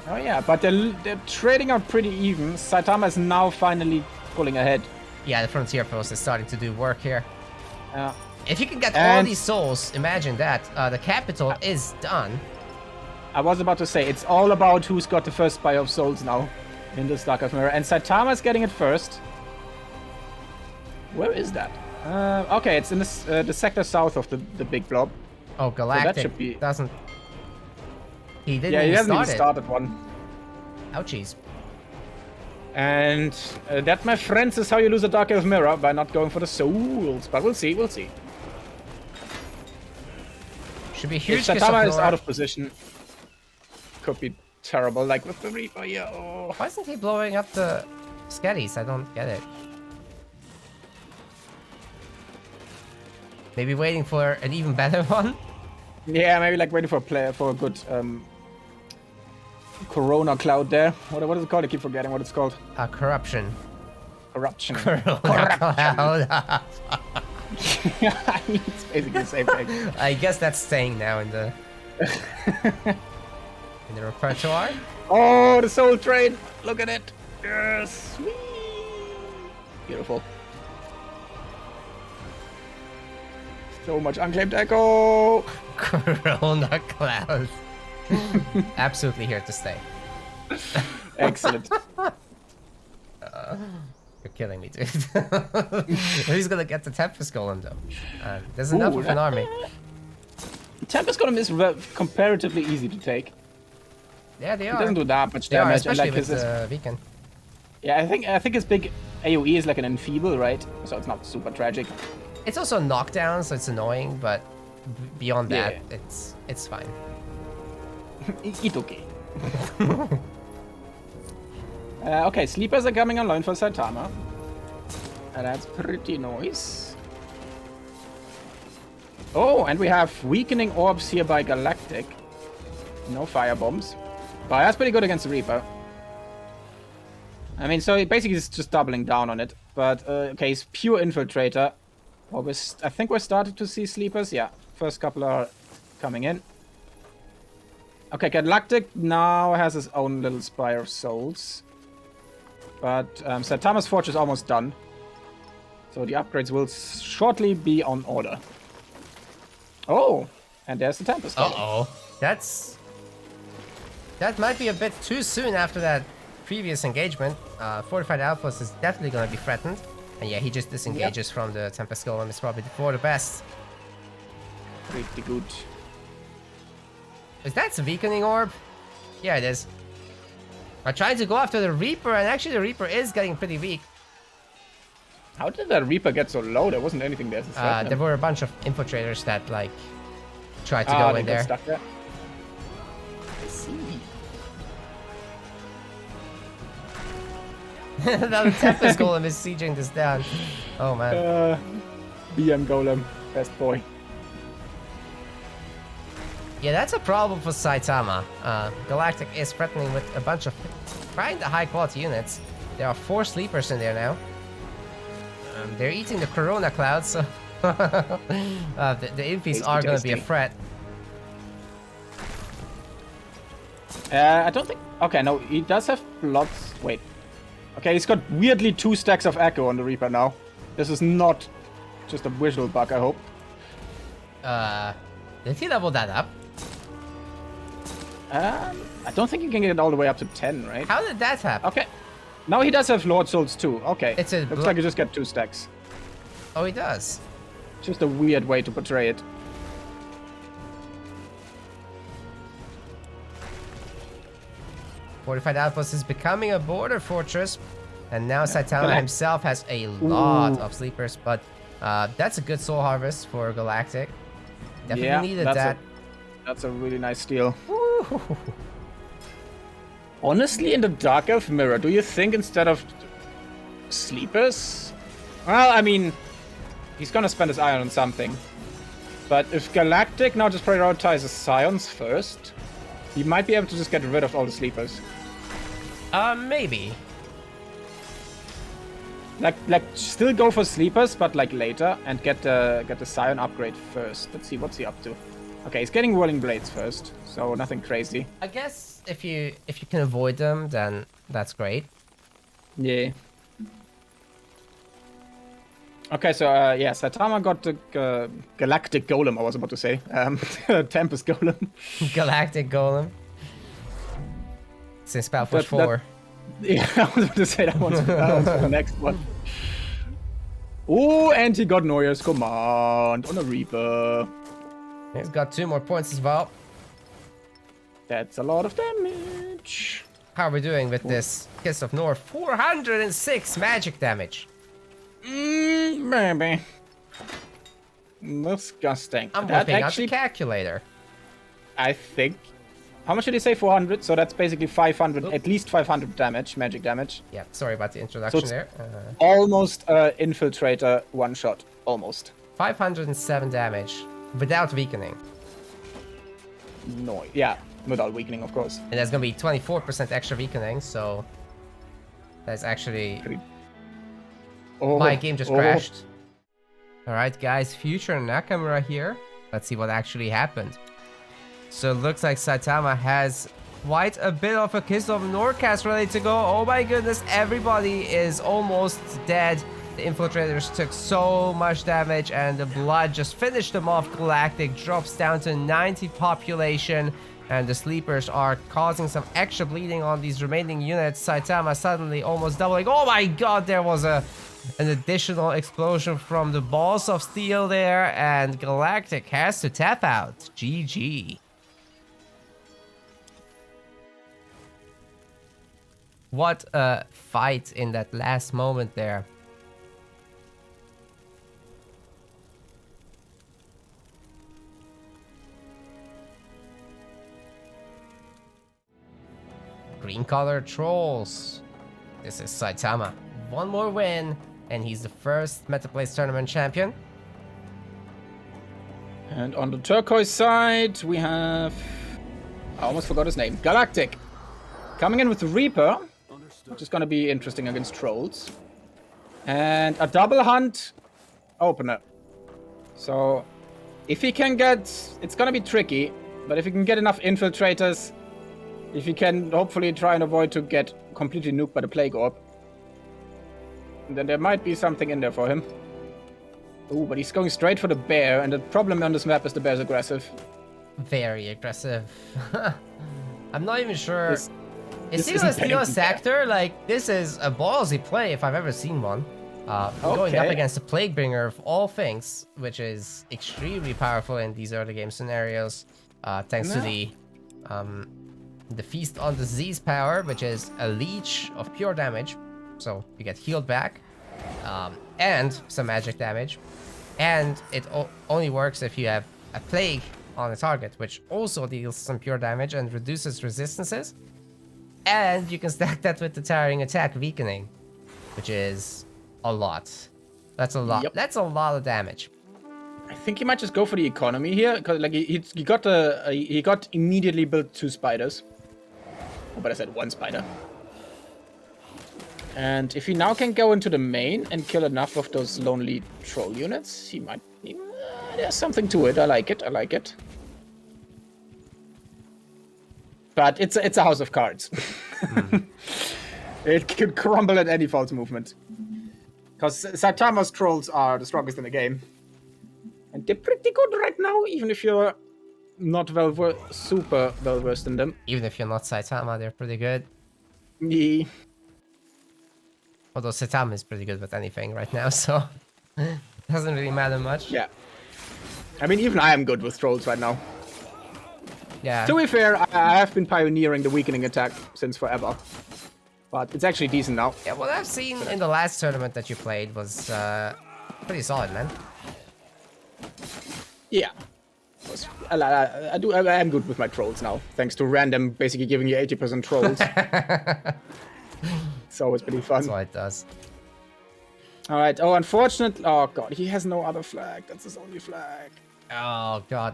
Oh yeah, but they're trading out pretty even. Saitama is now finally pulling ahead. Yeah, the frontier post is starting to do work here. Yeah. If you can get all these souls, imagine that. The capital is done. I was about to say, it's all about who's got the first spire of souls now in this Dark of Mirror. And Saitama is getting it first. Where is that? Okay, it's in the sector south of the big blob. Oh, Galactic so that should be... doesn't... He didn't he hasn't even start started one. Ouchies. And that, my friends, is how you lose a Dark Elf Mirror, by not going for the souls. But we'll see, we'll see. Should be a huge. If Saitama is out of position, could be terrible, like with the Reaper, yeah. Oh. Why isn't he blowing up the Sketties? I don't get it. Maybe waiting for an even better one? Yeah, maybe like waiting for a good Corona cloud there. What is it called? I keep forgetting what it's called. Corruption. Corruption. Corona cloud. It's basically the same thing. I guess that's staying now in the in the repertoire. Oh, the soul train! Look at it. Yes. Whee! Beautiful. So much unclaimed echo. Corona cloud. Absolutely here to stay. Excellent. You're killing me, dude. Who's gonna get the Tempest Golem though? There's enough of an army. Tempest Golem is comparatively easy to take. Yeah, they are. It doesn't do that much They are, damage. especially like with the beacon. Yeah, I think his big AoE is like an enfeeble, right? So it's not super tragic. It's also a knockdown, so it's annoying, but beyond that, Yeah. it's fine. It's okay. Okay, sleepers are coming online for Saitama. And that's pretty nice. Oh, and we have weakening orbs here by Galactic. No fire bombs. But that's pretty good against the Reaper. I mean, so basically it's just doubling down on it. But, okay, he's pure Infiltrator. Well, I think we're starting to see Sleepers. Yeah, first couple are coming in. Okay, Galactic now has his own little Spire of Souls. But Saitama's Forge is almost done. So the upgrades will shortly be on order. Oh, and there's the Tempest. Uh-oh. That might be a bit too soon after that previous engagement. Fortified Outpost is definitely going to be threatened. And yeah, he just disengages from the Tempest Golem. It's probably for the best. Pretty good. Is that a weakening orb? Yeah, it is. I tried to go after the Reaper, and actually the Reaper is getting pretty weak. How did that Reaper get so low? There wasn't anything there. There were a bunch of infiltrators that like tried to go in there. Stuck there. I see. Now the Tempest Golem is sieging this down. Oh man. BM Golem, best boy. Yeah, that's a problem for Saitama. Galactic is threatening with a bunch of kinda high quality units. There are 4 sleepers in there now. They're eating the Corona Cloud, so the Infies are going to be a threat. I don't think... Okay, no, he does have lots... Wait. Okay, he's got weirdly 2 stacks of Echo on the Reaper now. This is not just a visual bug, I hope. Did he level that up? I don't think you can get it all the way up to 10, right? How did that happen? Okay. Now he does have Lord Souls too. Okay. Looks like you just get 2 stacks. Oh, he does. Just a weird way to portray it. Fortified Outpost is becoming a border fortress, and now Saitama himself has a lot of sleepers, but that's a good soul harvest for Galactic. Definitely needed that. That's a really nice steal. Honestly, in the Dark Elf Mirror, do you think instead of sleepers? Well, I mean, he's gonna spend his iron on something. But if Galactic now just prioritizes Scions first, he might be able to just get rid of all the sleepers. Maybe. Like still go for sleepers, but like later, and get the Scion upgrade first. Let's see what's he up to. Okay, he's getting Whirling Blades first, so nothing crazy. I guess if you can avoid them, then that's great. Yeah. Okay, so yeah, Saitama got the Galactic Golem. I was about to say, Tempest Golem. Galactic Golem. Since SpellForce 4. Yeah, I was about to say that one's the next one. Oh, and he got Noya's Command on a Reaper. He's got 2 more points as well. That's a lot of damage. How are we doing with this Kiss of North? 406 magic damage. Maybe. Disgusting. I'm whipping out the calculator. I think. How much did he say? 400? So that's basically 500, at least 500 damage, magic damage. Yeah, sorry about the introduction there. Almost Infiltrator one shot. Almost. 507 damage without weakening. No, yeah, without weakening, of course. And there's gonna be 24% extra weakening, so that's actually... My game just crashed. Alright guys, Future Nakamura here. Let's see what actually happened. So it looks like Saitama has quite a bit of a Kiss of Norcast ready to go. Oh my goodness, everybody is almost dead. The Infiltrators took so much damage and the blood just finished them off. Galactic drops down to 90 population and the Sleepers are causing some extra bleeding on these remaining units. Saitama suddenly almost doubling. Oh my god, there was an additional explosion from the Balls of Steel there and Galactic has to tap out. GG. What a fight in that last moment there. Green color trolls. This is Saitama. One more win and he's the first Metaplays Tournament champion. And on the turquoise side, we have... I almost forgot his name. Galactic. Coming in with the Reaper, which is going to be interesting against Trolls. And a double hunt opener. So, if he can get... It's going to be tricky, but if he can get enough infiltrators, if he can hopefully try and avoid to get completely nuked by the Plague Orb, then there might be something in there for him. Ooh, but he's going straight for the bear, and the problem on this map is the bear's aggressive. Very aggressive. I'm not even sure. Is he isn't gonna steal a Pennington sector? Like, this is a ballsy play if I've ever seen one. Going up against the Plaguebringer of all things, which is extremely powerful in these early game scenarios, thanks to the Feast on Disease power, which is a leech of pure damage. So you get healed back, and some magic damage. And it only works if you have a plague on the target, which also deals some pure damage and reduces resistances. And you can stack that with the Towering Attack Weakening, which is a lot. That's a lot. Yep. That's a lot of damage. I think he might just go for the economy here, because like he got immediately built 2 spiders. Oh, but I said 1 spider. And if he now can go into the main and kill enough of those lonely troll units, he might... there's something to it. I like it. I like it. But it's a house of cards. It could crumble at any false movement. Because Saitama's trolls are the strongest in the game. And they're pretty good right now, even if you're not super well versed in them. Even if you're not Saitama, they're pretty good. Yeah. Although Saitama is pretty good with anything right now, so doesn't really matter much. Yeah. I mean, even I am good with trolls right now. Yeah. To be fair, I have been pioneering the weakening attack since forever. But it's actually decent now. Yeah, what I've seen in the last tournament that you played was pretty solid, man. Yeah. I am good with my trolls now, thanks to random basically giving you 80% trolls. It's always pretty fun. That's what it does. Alright, oh, unfortunately... Oh, God, he has no other flag. That's his only flag. Oh, God.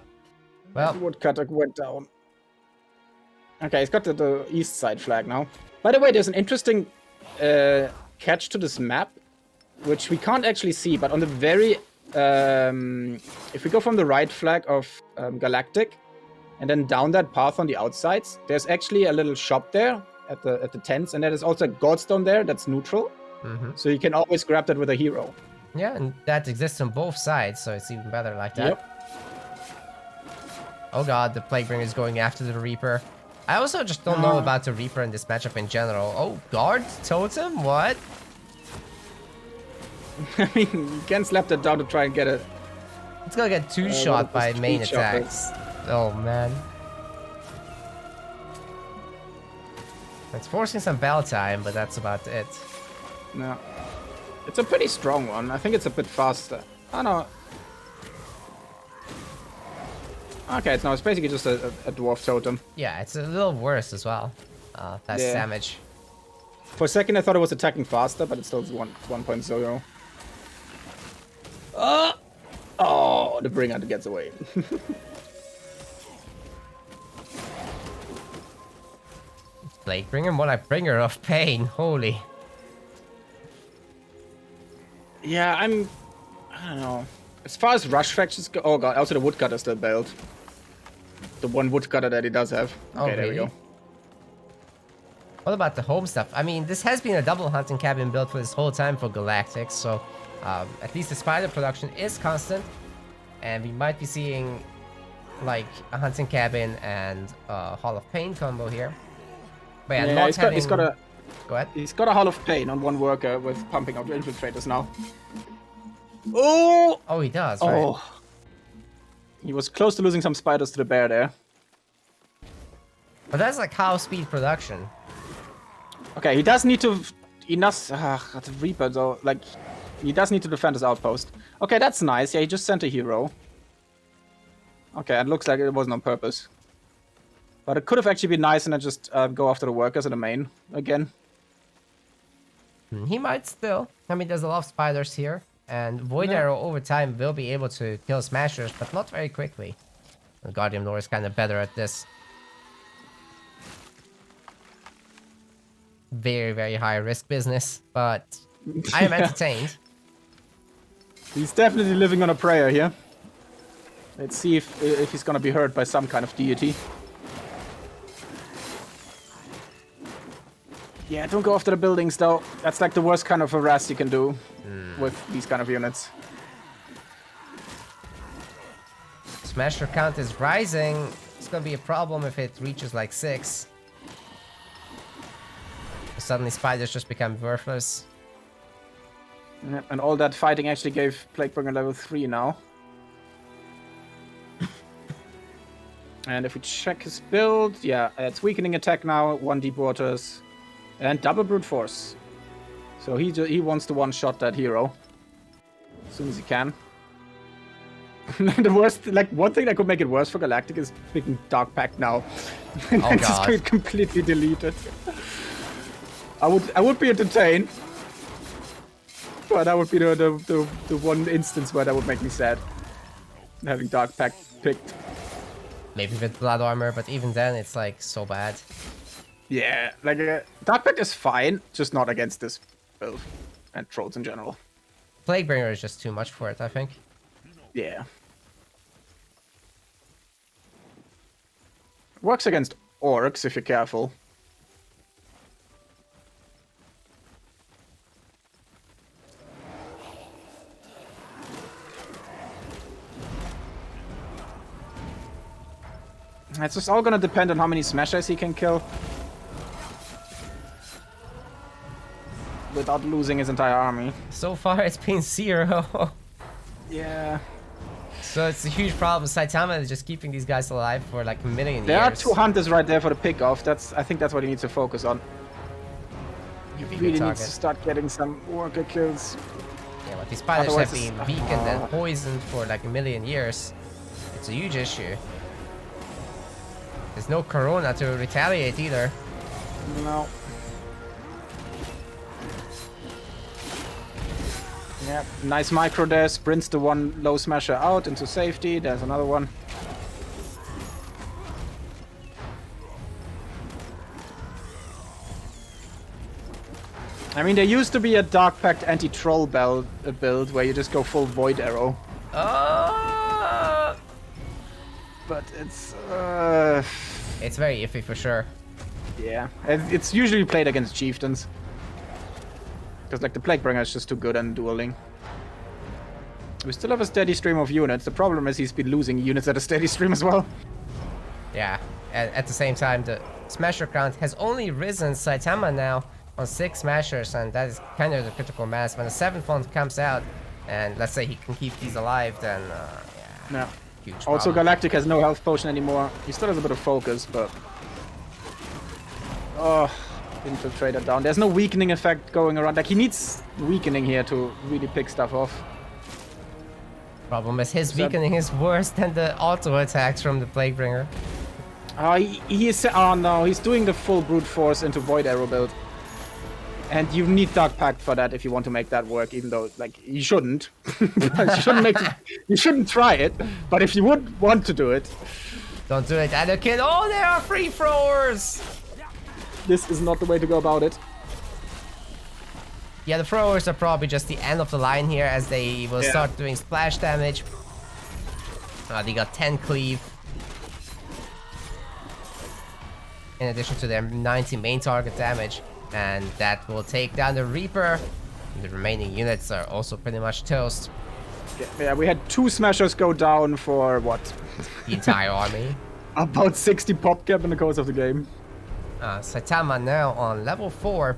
Well, the woodcutter went down. Okay, he's got the east side flag now. By the way, there's an interesting catch to this map, which we can't actually see, but on the very... if we go from the right flag of Galactic, and then down that path on the outsides, there's actually a little shop there at the tents, and there is also a Godstone there that's neutral. So you can always grab that with a hero. Yeah, and that exists on both sides, so it's even better like that. Yep. Oh god, the Plaguebringer is going after the Reaper. I also just don't know about the Reaper in this matchup in general. Oh, guard totem? What? I mean, you can slap that down to try and get it. It's gonna get two-shot by main attacks. Oh man. It's forcing some bell time, but that's about it. No. It's a pretty strong one. I think it's a bit faster. Oh no. Okay, it's basically just a dwarf totem. Yeah, it's a little worse as well. Less damage. For a second I thought it was attacking faster, but it's still 1.0. Oh, the bringer gets away. Plaguebringer, more like bringer of pain. Holy. Yeah, I don't know. As far as rush factions go, oh god, also the woodcutter still bailed. The one woodcutter that he does have. Okay, oh, there we really? go. What about the home stuff? I mean, this has been a double hunting cabin built for this whole time for Galactic, so at least the spider production is constant, and we might be seeing like a hunting cabin and a Hall of Pain combo here. But yeah, not having... he's got a... Go ahead. He's got a Hall of Pain on one worker with pumping out infiltrators now. Oh! Oh, he does, right? Oh. He was close to losing some spiders to the bear there. But that's like half speed production. Okay, he does need to... the Reaper though, like... He does need to defend his outpost. Okay, that's nice. Yeah, he just sent a hero. Okay, it looks like it wasn't on purpose. But it could have actually been nice and then just go after the workers in the main again. He might still. I mean, there's a lot of spiders here. And Void Yeah. Arrow over time will be able to kill Smashers, but not very quickly. And Guardian Lore is kind of better at this. Very, very high risk business, but I am entertained. He's definitely living on a prayer here. Let's see if he's gonna be hurt by some kind of deity. Yeah, don't go after the buildings though. That's like the worst kind of harass you can do with these kind of units. Smasher count is rising. It's gonna be a problem if it reaches like 6. Suddenly spiders just become worthless. Yep, and all that fighting actually gave Plaguebringer level 3 now. And if we check his build, yeah, it's weakening attack now, 1 deep waters, and double brute force. So he wants to one-shot that hero as soon as he can. The worst, like one thing that could make it worse for Galactic is picking Dark Pact now. And Oh, then just God. get completely deleted. I would be entertained, but that would be the one instance where that would make me sad. Having Dark Pact picked. Maybe with blood armor, but even then it's like so bad. Yeah, like Dark Pact is fine, just not against this build and trolls in general. Plaguebringer is just too much for it, I think. Yeah. Works against orcs if you're careful. It's just all gonna depend on how many smashers he can kill. Without losing his entire army. So far it's been 0. Yeah. So it's a huge problem. Saitama is just keeping these guys alive for like a million There are years. 2 hunters right there for the pick-off. I think that's what he needs to focus on. He Be a good really needs target. to start getting some worker kills. Yeah, but these spiders Otherwise have been it's- weakened and poisoned for like a million years. It's a huge issue. There's no Corona to retaliate either. No. Yeah, nice micro there. Sprints the one low smasher out into safety. There's another one. I mean, there used to be a Dark Pact anti-troll build where you just go full Void Arrow. But It's very iffy for sure. yeah. It's usually played against chieftains. Because like the Plaguebringer is just too good on dueling. We still have a steady stream of units. The problem is he's been losing units at a steady stream as well. Yeah, at the same time, the Smasher count has only risen Saitama now on 6 Smashers, and that is kind of the critical mass. When the 7th one comes out, and let's say he can keep these alive, then Yeah. huge Also, problem. Galactic has no health potion anymore. He still has a bit of focus, but... Oh, infiltrator down. There's no weakening effect going around. Like, he needs weakening here to really pick stuff off. Problem is his that- weakening is worse than the auto attacks from the Plaguebringer. He is... Oh no, he's doing the full brute force into Void Arrow build. And you need Dark Pact for that if you want to make that work, even though, like, you shouldn't. You shouldn't try it, but if you would want to do it, Don't do it, Anakin. Oh, there are free throwers! this is not the way to go about it. Yeah, the throwers are probably just the end of the line here as they will Yeah. start doing splash damage. They got 10 cleave. In addition to their 90 main target damage. And that will take down the Reaper. The remaining units are also pretty much toast. Yeah, we had 2 smashers go down for, what? The entire army. About 60 pop cap in the course of the game. Saitama now on level 4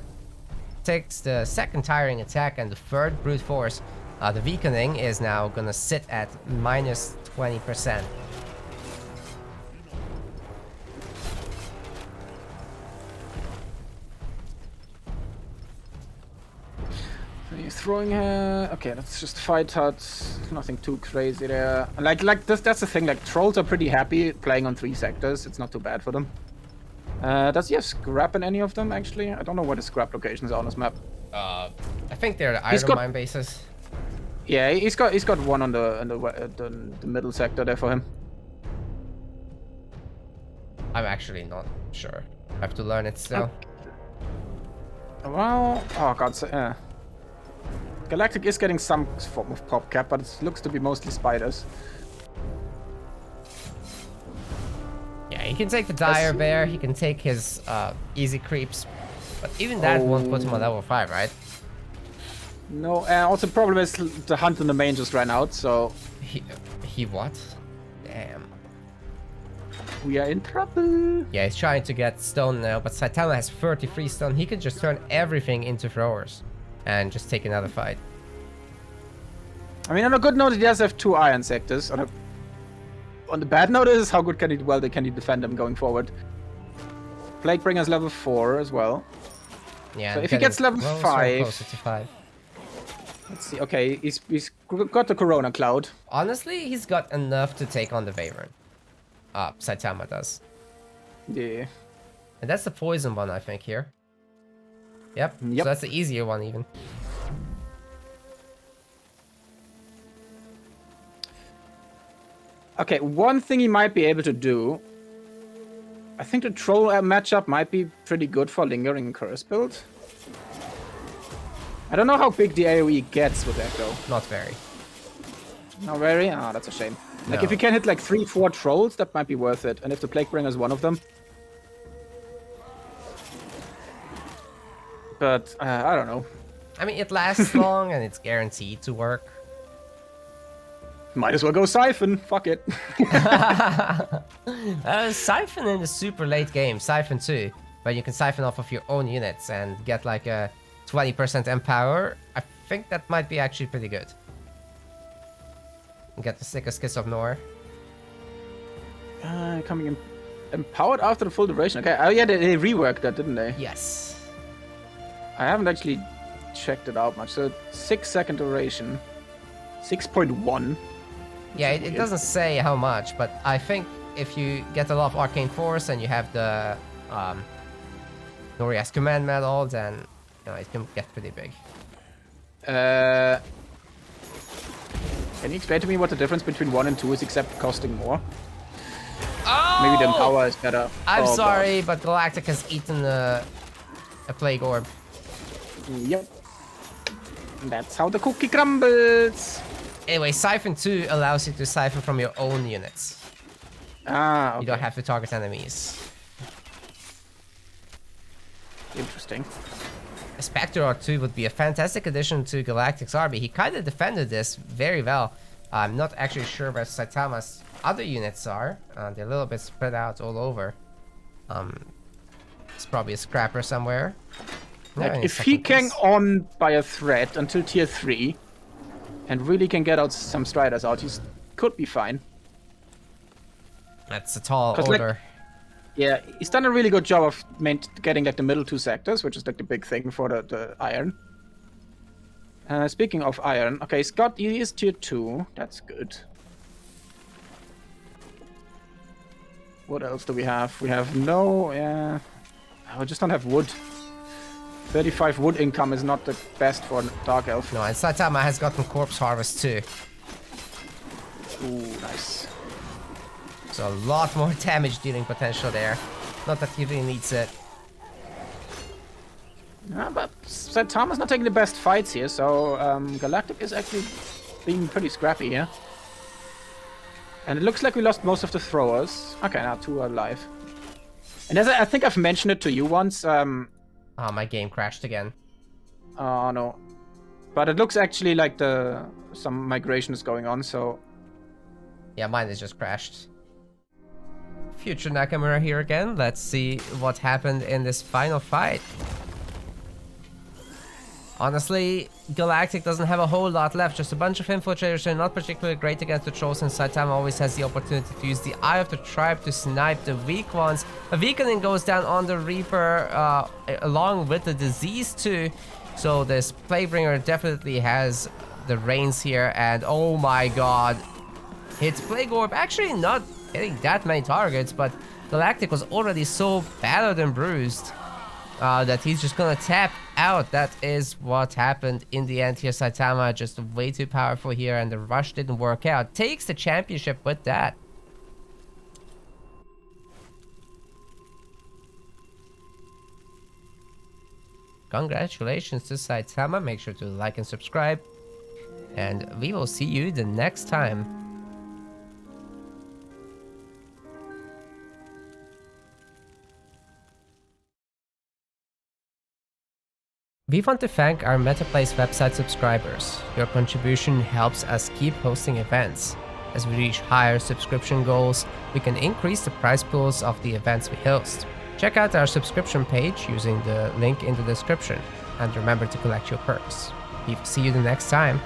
takes the 2nd tiring attack and the 3rd brute force. The weakening is now gonna sit at minus 20%. He's throwing okay, let's just fight huts. Nothing too crazy there. Like that's the thing, like trolls are pretty happy playing on 3 sectors. It's not too bad for them. Does he have scrap in any of them actually? I don't know where the scrap locations are on this map. I think they're the Iron Mine bases. Yeah, he's got one on the middle sector there for him. I'm actually not sure. I have to learn it still. Well, oh god, Galactic is getting some form of pop cap, but it looks to be mostly spiders. Yeah, he can take the Dire Bear, he can take his easy creeps, but even that won't put him on level 5, right? No, and also the problem is the hunt on the main just ran out, so... He what? Damn. We are in trouble. Yeah, he's trying to get stone now, but Saitama has 33 stone. He can just turn everything into throwers and just take another fight. I mean, on a good note, he does have 2 iron sectors. On the bad note is how good can he defend them going forward. Plaguebringer's level 4 as well. Yeah. So if he gets level 5... Closer to 5. Let's see. Okay, he's got the Corona Cloud. Honestly, he's got enough to take on the Wyvern. Saitama does. Yeah. And that's the poison one, I think, here. Yep. So that's the easier one, even. Okay, one thing he might be able to do... I think the Troll matchup might be pretty good for Lingering Curse build. I don't know how big the AoE gets with Echo. Not very. Not very? Oh, that's a shame. Like, No. if you can hit like 3-4 trolls, that might be worth it. And if the Plaguebringer is one of them. But, I don't know. I mean, it lasts long and it's guaranteed to work. Might as well go Siphon. Fuck it. Siphon in the super late game, Siphon 2, but you can siphon off of your own units and get like a 20% empower. I think that might be actually pretty good. Get the sickest kiss of Nor. Coming in empowered after the full duration. Okay, oh yeah, they reworked that, didn't they? Yes. I haven't actually checked it out much. So 6-second duration. 6.1. Yeah, it doesn't say how much, but I think if you get a lot of Arcane Force and you have the Noria's command medal, then you know it can get pretty big. Can you explain to me what the difference between 1 and 2 is except costing more? Oh! Maybe the power is better. I'm Oh, sorry, but Galactic has eaten a Plague Orb. God. Yep. That's how the cookie crumbles. Anyway, Siphon 2 allows you to siphon from your own units. Ah, okay. You don't have to target enemies. Interesting. A Spectre or 2 would be a fantastic addition to Galactic's army. He kind of defended this very well. I'm not actually sure where Saitama's other units are. They're a little bit spread out all over. It's probably a scrapper somewhere. Like, if he can on by a threat until tier 3, and really can get out some Striders out, he could be fine. That's a tall 'Cause, order. like, yeah, he's done a really good job of getting like the middle 2 sectors, which is like the big thing for the iron. Speaking of iron, okay, he is tier 2. That's good. What else do we have? We have no, yeah. We just don't have wood. 35 wood income is not the best for Dark Elf. No, and Saitama has gotten Corpse Harvest too. Ooh, nice. So a lot more damage dealing potential there. Not that he really needs it. Yeah, but Saitama's not taking the best fights here, so Galactic is actually being pretty scrappy here. And it looks like we lost most of the throwers. Okay, now 2 are alive. And as I think I've mentioned it to you once, Oh, my game crashed again. oh no. But it looks actually like some migration is going on, so... Yeah, mine is just crashed. Future Nakamura here again. Let's see what happened in this final fight. Honestly, Galactic doesn't have a whole lot left. Just a bunch of infiltrators are not particularly great against the trolls, and Saitama always has the opportunity to use the Eye of the Tribe to snipe the weak ones. A weakening goes down on the Reaper along with the disease too. So this Plaguebringer definitely has the reins here, and oh my god. Hits Plague Orb, actually not hitting that many targets, but Galactic was already so battered and bruised. that he's just gonna tap out. That is what happened in the end here. Saitama just way too powerful here, and the rush didn't work out. Takes the championship with that. Congratulations to Saitama. Make sure to like and subscribe, and we will see you the next time. We want to thank our MetaPlace website subscribers. Your contribution helps us keep hosting events. As we reach higher subscription goals, we can increase the prize pools of the events we host. Check out our subscription page using the link in the description, and remember to collect your perks. We will see you the next time.